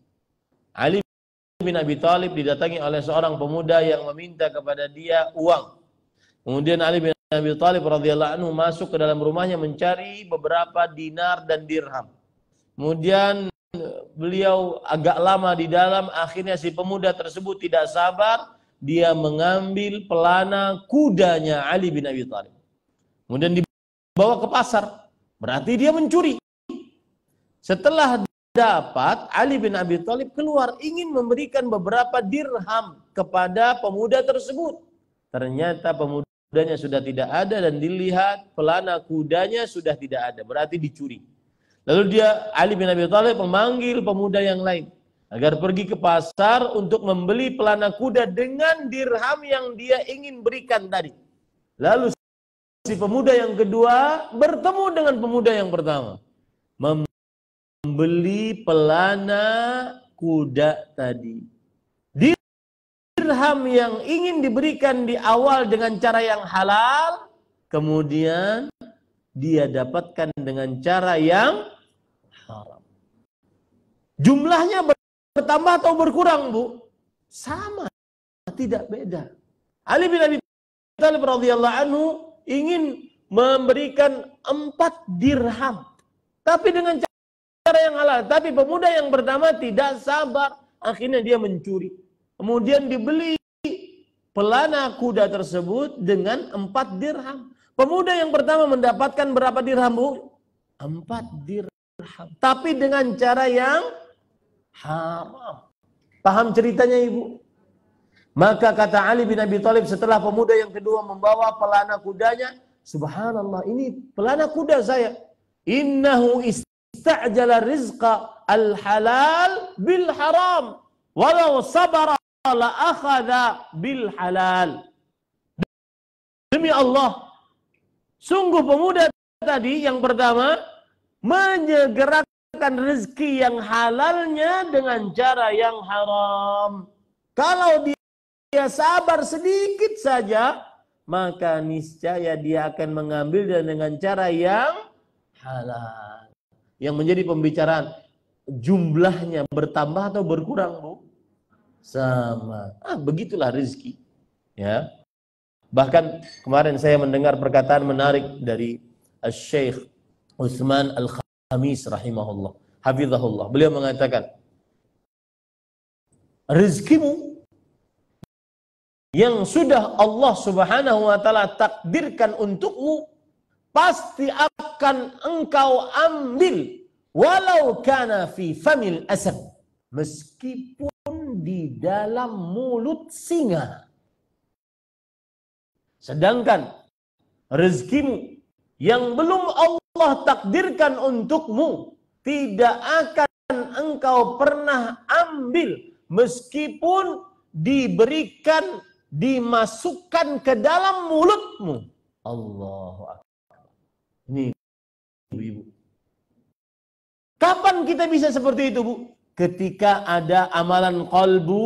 Ali bin Abi Thalib didatangi oleh seorang pemuda yang meminta kepada dia uang. Kemudian Ali bin Abi Thalib radhiyallahu anhu masuk ke dalam rumahnya mencari beberapa dinar dan dirham. Kemudian beliau agak lama di dalam, akhirnya si pemuda tersebut tidak sabar, dia mengambil pelana kudanya Ali bin Abi Thalib. Kemudian dibawa ke pasar, berarti dia mencuri. Setelah dapat, Ali bin Abi Thalib keluar ingin memberikan beberapa dirham kepada pemuda tersebut. Ternyata pemudanya sudah tidak ada dan dilihat pelana kudanya sudah tidak ada, berarti dicuri. Lalu Ali bin Abi Thalib memanggil pemuda yang lain agar pergi ke pasar untuk membeli pelana kuda dengan dirham yang dia ingin berikan tadi. Lalu si pemuda yang kedua bertemu dengan pemuda yang pertama, membeli pelana kuda tadi. Dirham yang ingin diberikan di awal dengan cara yang halal, kemudian dia dapatkan dengan cara yang haram. Jumlahnya bertambah atau berkurang, Bu? Sama, tidak beda. Ali bin Abi Thalib radhiyallahu anhu ingin memberikan 4 dirham, tapi dengan cara yang halal. Tapi pemuda yang pertama tidak sabar, akhirnya dia mencuri. Kemudian dibeli pelana kuda tersebut dengan 4 dirham. Pemuda yang pertama mendapatkan berapa dirham, Bu? 4 dirham. Tapi dengan cara yang haram. Paham ceritanya, Ibu? Maka kata Ali bin Abi Thalib setelah pemuda yang kedua membawa pelana kudanya, subhanallah, ini pelana kuda saya. Innahu ista'jala rizqa al-halal bil haram. Walau sabara la akhadha bil halal. Demi Allah, sungguh pemuda tadi yang pertama menyegerakan rezeki yang halalnya dengan cara yang haram. Kalau dia sabar sedikit saja, maka niscaya dia akan mengambil dengan cara yang halal. Yang menjadi pembicaraan, jumlahnya bertambah atau berkurang, Bu? Sama. Begitulah rezeki. Ya. Bahkan kemarin saya mendengar perkataan menarik dari Syekh Utsman Al-Khamis rahimahullah, hafizahullah. Beliau mengatakan, rezekimu yang sudah Allah Subhanahu wa taala takdirkan untukmu pasti akan engkau ambil walau kana fi famil asad, meskipun di dalam mulut singa. Sedangkan rezekimu yang belum Allah takdirkan untukmu tidak akan engkau pernah ambil meskipun diberikan, dimasukkan ke dalam mulutmu. Allahu Akbar. Ini ibu-ibu. Kapan kita bisa seperti itu, Bu? Ketika ada amalan qalbu,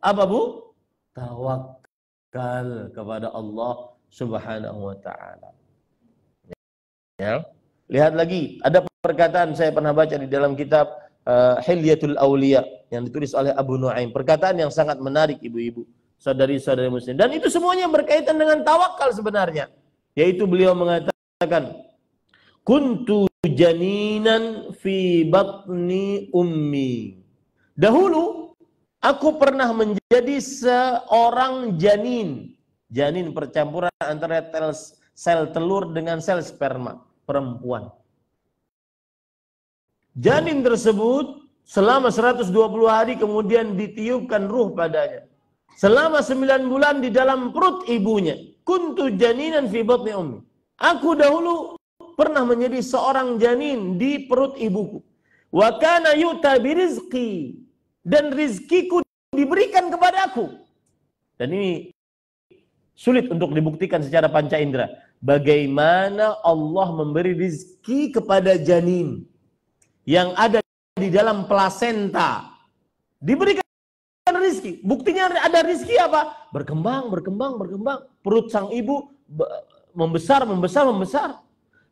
apa, Bu? Tawakal kepada Allah Subhanahu wa taala. Ya. Lihat lagi, ada perkataan saya pernah baca di dalam kitab Hilyatul Auliya yang ditulis oleh Abu Nuaim. Perkataan yang sangat menarik, ibu-ibu, saudari-saudari muslim. Dan itu semuanya berkaitan dengan tawakal sebenarnya. Yaitu beliau mengatakan, kuntu janinan fi batni ummi. Dahulu aku pernah menjadi seorang janin. Janin percampuran antara sel telur dengan sel sperma perempuan. Janin tersebut selama 120 hari kemudian ditiupkan ruh padanya. Selama 9 bulan di dalam perut ibunya. Kuntu janinan fi batni ummi. Aku dahulu pernah menjadi seorang janin di perut ibuku. Wa kana yu'ta birizqi, dan rizkiku diberikan kepada aku. Dan ini sulit untuk dibuktikan secara panca indera. Bagaimana Allah memberi rizki kepada janin yang ada di dalam plasenta. Diberikan rizki. Buktinya ada rizki apa? Berkembang. Perut sang ibu membesar.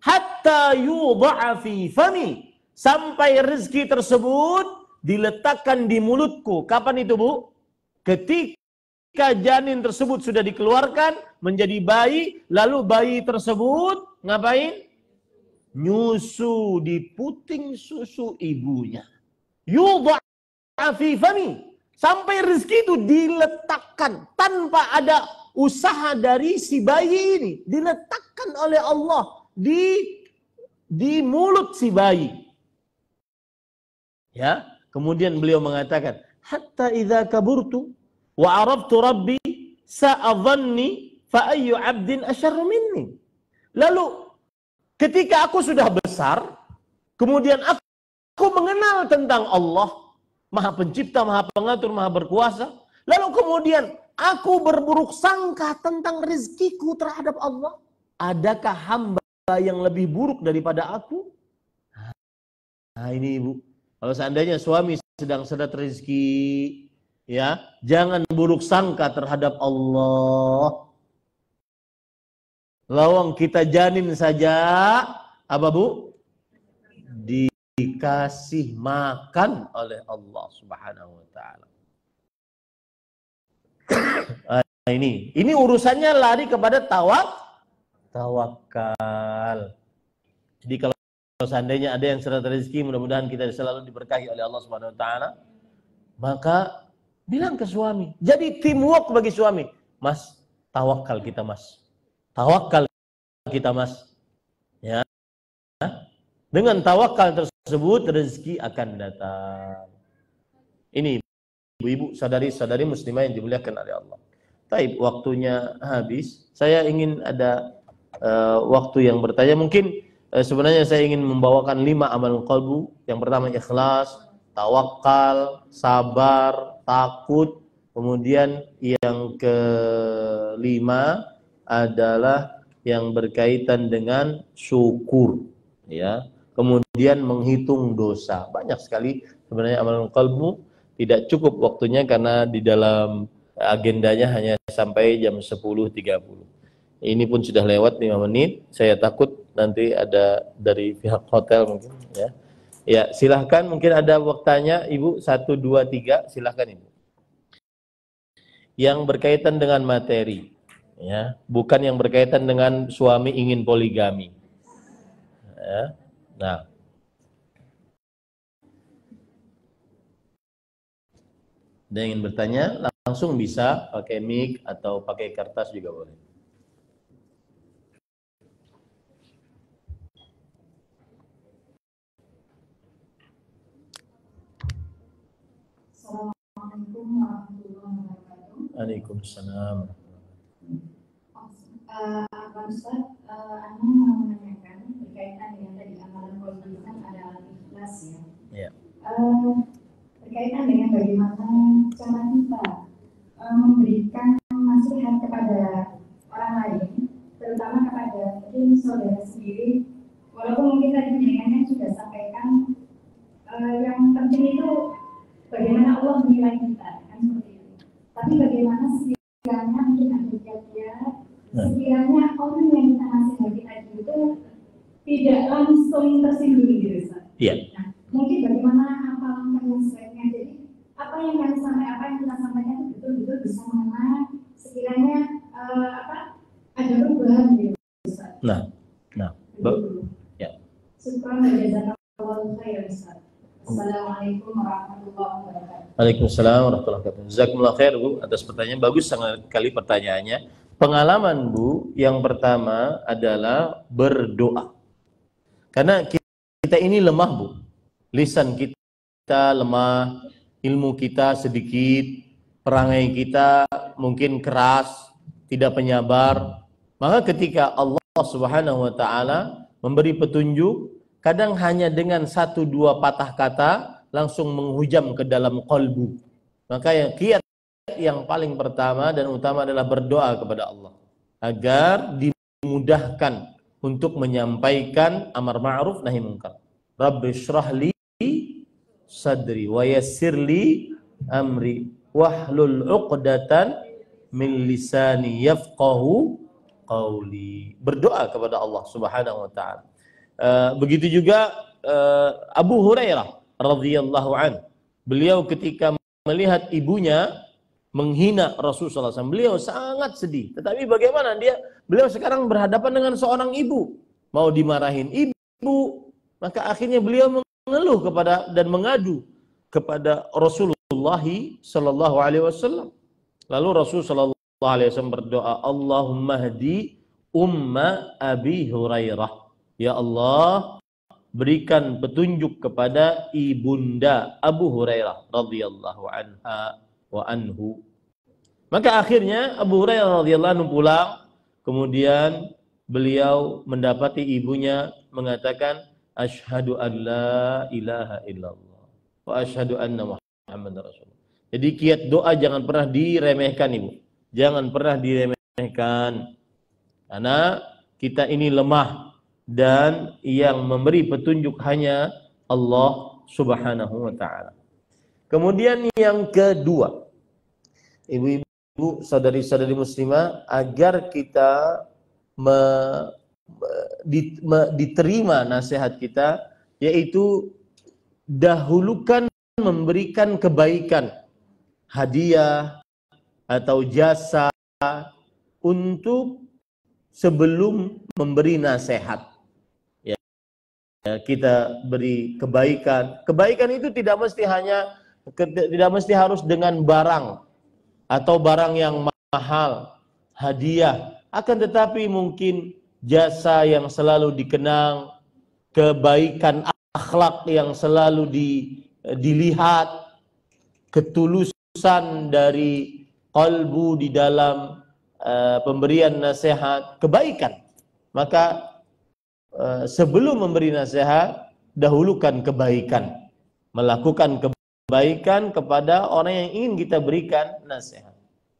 Hatta yudha'a fi fami, sampai rezeki tersebut diletakkan di mulutku. Kapan itu, Bu? Ketika janin tersebut sudah dikeluarkan menjadi bayi, lalu bayi tersebut ngapain? Nyusu di puting susu ibunya. Yudha'a fi fami, sampai rezeki itu diletakkan tanpa ada usaha dari si bayi ini, diletakkan oleh Allah di mulut si bayi. Ya, kemudian beliau mengatakan, hatta idza kaburtu wa araftu rabbi sa'adhanni fa ayyu 'abdin asyarru minni. Lalu ketika aku sudah besar, kemudian aku mengenal tentang Allah, Maha Pencipta, Maha Pengatur, Maha Berkuasa, lalu kemudian aku berburuk sangka tentang rezekiku terhadap Allah. Adakah hamba yang lebih buruk daripada aku? Nah ini, Ibu, kalau seandainya suami sedang sedat rezeki, ya, jangan buruk sangka terhadap Allah. Lawang kita janin saja, apa, Bu? Dikasih makan oleh Allah Subhanahu wa taala. Nah, ini urusannya lari kepada tawakal. Jadi kalau seandainya ada yang sedat rezeki, mudah-mudahan kita selalu diberkahi oleh Allah Subhanahu wa taala, maka bilang ke suami. Jadi teamwork bagi suami. Mas, tawakal kita, Mas. Tawakal kita, Mas. Ya. Dengan tawakal tersebut rezeki akan datang. Ini ibu-ibu, saudari-saudari muslimah yang dimuliakan oleh Allah. Taib, waktunya habis. Saya ingin ada waktu yang bertanya. Mungkin sebenarnya saya ingin membawakan 5 amalan qalbu. Yang pertama ikhlas, tawakal, sabar, takut. Kemudian yang kelima adalah yang berkaitan dengan syukur, ya. Kemudian menghitung dosa. Banyak sekali sebenarnya amalan qalbu. Tidak cukup waktunya karena di dalam agendanya hanya sampai jam 10.30. Ini pun sudah lewat 5 menit. Saya takut nanti ada dari pihak hotel mungkin, ya. Ya, silahkan, mungkin ada waktanya, Ibu. 1, 2, 3, silahkan, Ibu. Yang berkaitan dengan materi, ya, bukan yang berkaitan dengan suami ingin poligami. Ya. Nah, ada yang ingin bertanya, langsung bisa pakai mic atau pakai kertas juga boleh. Assalamualaikum warahmatullahi wabarakatuh. Waalaikumsalam. Pak Ustaz, Anda mau menanyakan berkaitan dengan berkaitan dengan bagaimana cara kita memberikan nasihat kepada orang lain, terutama kepada mungkin saudara sendiri. Walaupun mungkin tadi penjelasannya sudah sampaikan, yang penting itu bagaimana Allah menilai kita, kan seperti itu. Tapi bagaimana sekiranya mungkin ada kiat-kiat, sekiranya orang yang kita nasihati tadi itu tidak langsung tersinggung gitu, Ustaz. Iya. Nah, mungkin bagaimana apa langkah yang sebaiknya, jadi apa yang kita sampaikan itu betul-betul bisa mengena sekiranya ada perubahan gitu, Ustaz. Nah. Ya. Subhanallah, jazakallahu khairan, Ustaz. Assalamualaikum warahmatullahi wabarakatuh. Waalaikumsalam warahmatullahi wabarakatuh. Jazakumullah khair Bu atas pertanyaan. Bagus sekali pertanyaannya. Pengalaman Bu yang pertama adalah berdoa. Karena kita ini lemah Bu. Lisan kita lemah, ilmu kita sedikit, perangai kita mungkin keras, tidak penyabar. Maka ketika Allah Subhanahu wa taala memberi petunjuk, kadang hanya dengan 1-2 patah kata langsung menghujam ke dalam qalbu. Maka yang kiat yang paling pertama dan utama adalah berdoa kepada Allah agar dimudahkan untuk menyampaikan amar ma'ruf nahi munkar. Rabbi shrahli sadri wa yassirli amri wahlul 'uqdatan min lisani yafqahu qawli. Berdoa kepada Allah Subhanahu wa taala. Begitu juga Abu Hurairah radhiyallahu an. Beliau ketika melihat ibunya menghina Rasulullah SAW, beliau sangat sedih. Tetapi bagaimana beliau sekarang berhadapan dengan seorang ibu, mau dimarahin ibu, maka akhirnya beliau mengeluh kepada dan mengadu kepada Rasulullah sallallahu alaihi wasallam. Lalu Rasul sallallahu alaihi wasallam berdoa, Allahumma hdi umma Abi Hurairah. Ya Allah, berikan petunjuk kepada ibunda Abu Hurairah radhiyallahu anha wa anhu. Maka akhirnya Abu Hurairah radhiyallahu anhu pulang, kemudian beliau mendapati ibunya mengatakan asyhadu an la ilaha illallah wa asyhadu anna Muhammadar Rasulullah. Jadi kiat doa jangan pernah diremehkan Ibu. Jangan pernah diremehkan. Karena kita ini lemah dan yang memberi petunjuk hanya Allah Subhanahu wa taala. Kemudian yang kedua, ibu-ibu, saudari-saudari muslimah, agar kita diterima nasihat kita, yaitu dahulukan memberikan kebaikan, hadiah atau jasa untuk sebelum memberi nasihat. Ya, kita beri kebaikan. Kebaikan itu tidak mesti harus dengan barang atau barang yang mahal, hadiah. Akan tetapi mungkin jasa yang selalu dikenang, kebaikan akhlak yang selalu dilihat, ketulusan dari qalbu di dalam pemberian nasihat, kebaikan. Maka sebelum memberi nasihat, dahulukan kebaikan. Melakukan kebaikan kepada orang yang ingin kita berikan nasihat.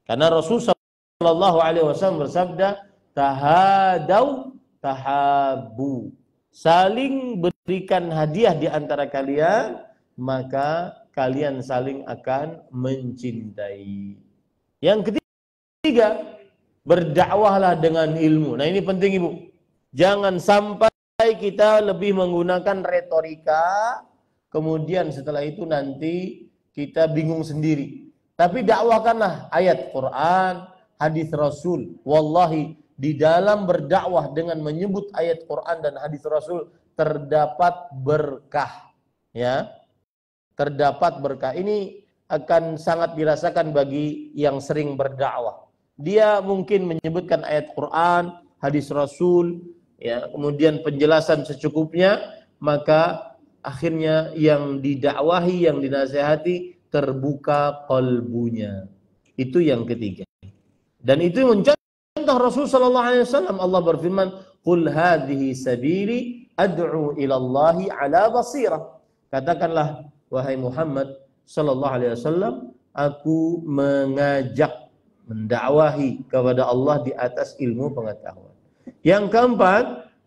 Karena Rasulullah sallallahu alaihi wasallam bersabda, tahadau tahabu. Saling berikan hadiah di antara kalian, maka kalian saling akan mencintai. Yang ketiga, berdakwahlah dengan ilmu. Nah, ini penting Ibu. Jangan sampai kita lebih menggunakan retorika, kemudian setelah itu nanti kita bingung sendiri. Tapi dakwahkanlah ayat Quran, hadis Rasul. Wallahi, di dalam berdakwah dengan menyebut ayat Quran dan hadis Rasul terdapat berkah. Ya, terdapat berkah. Ini akan sangat dirasakan bagi yang sering berdakwah. Dia mungkin menyebutkan ayat Quran, hadis Rasul, ya, kemudian penjelasan secukupnya, maka akhirnya yang didakwahi, yang dinasihati terbuka qalbunya. Itu yang ketiga. Dan itu mencontoh Rasul sallallahu alaihi wasallam. Allah berfirman, "Qul hadhihi sabili ad'u ila Allahi ala basirah." Katakanlah wahai Muhammad, sallallahu alaihi wasallam, aku mengajak, mendakwahi kepada Allah di atas ilmu pengetahuan. Yang keempat,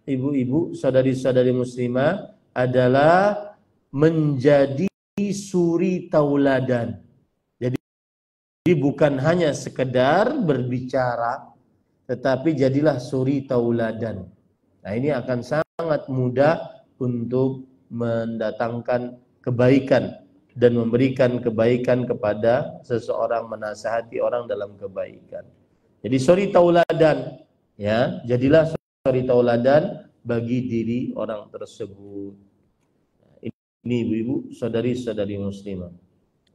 ibu-ibu, saudari-saudari muslimah, adalah menjadi suri tauladan. Jadi bukan hanya sekedar berbicara, tetapi jadilah suri tauladan. Nah, ini akan sangat mudah untuk mendatangkan kebaikan dan memberikan kebaikan kepada seseorang, menasihati orang dalam kebaikan. Jadi suri tauladan, ya, jadilah suri tauladan bagi diri orang tersebut. Ini ibu-ibu, saudari-saudari muslimah.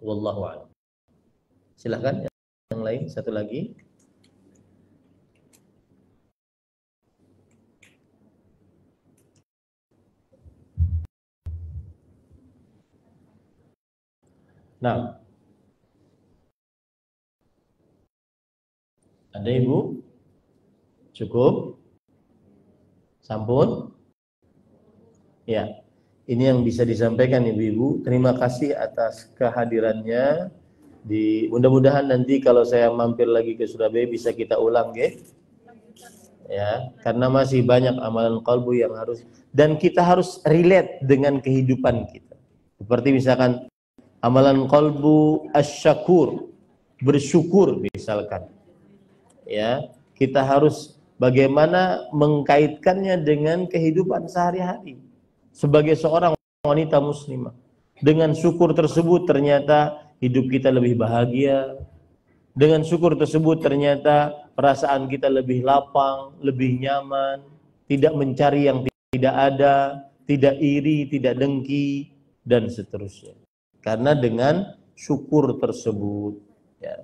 Wallahu a'lam. Silakan yang lain, satu lagi. Nah, ada ibu? Cukup? Sampun? Ya, ini yang bisa disampaikan ibu-ibu. Terima kasih atas kehadirannya. Mudah-mudahan nanti kalau saya mampir lagi ke Surabaya bisa kita ulang, ya, karena masih banyak amalan qalbu yang harus, dan kita harus relate dengan kehidupan kita. Seperti misalkan amalan qalbu asyakur, bersyukur misalkan. Ya, kita harus bagaimana mengkaitkannya dengan kehidupan sehari-hari sebagai seorang wanita muslimah. Dengan syukur tersebut ternyata hidup kita lebih bahagia. Dengan syukur tersebut ternyata perasaan kita lebih lapang, lebih nyaman, tidak mencari yang tidak ada, tidak iri, tidak dengki, dan seterusnya. Karena dengan syukur tersebut, ya.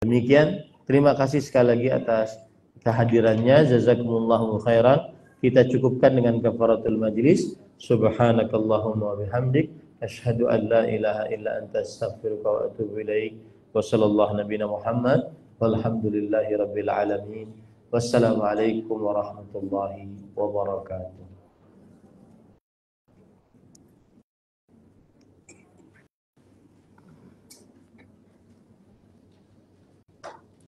Demikian, terima kasih sekali lagi atas kehadirannya. Jazakumullahu khairan. Kita cukupkan dengan kafaratul majlis. Subhanakallahumma wa bihamdik, asyhadu an la ilaha illa anta, astaghfiruka wa atubu ilaik. Wa sallallahu nabiyana Muhammad walhamdulillahi rabbil alamin. Wassalamualaikum warahmatullahi wabarakatuh.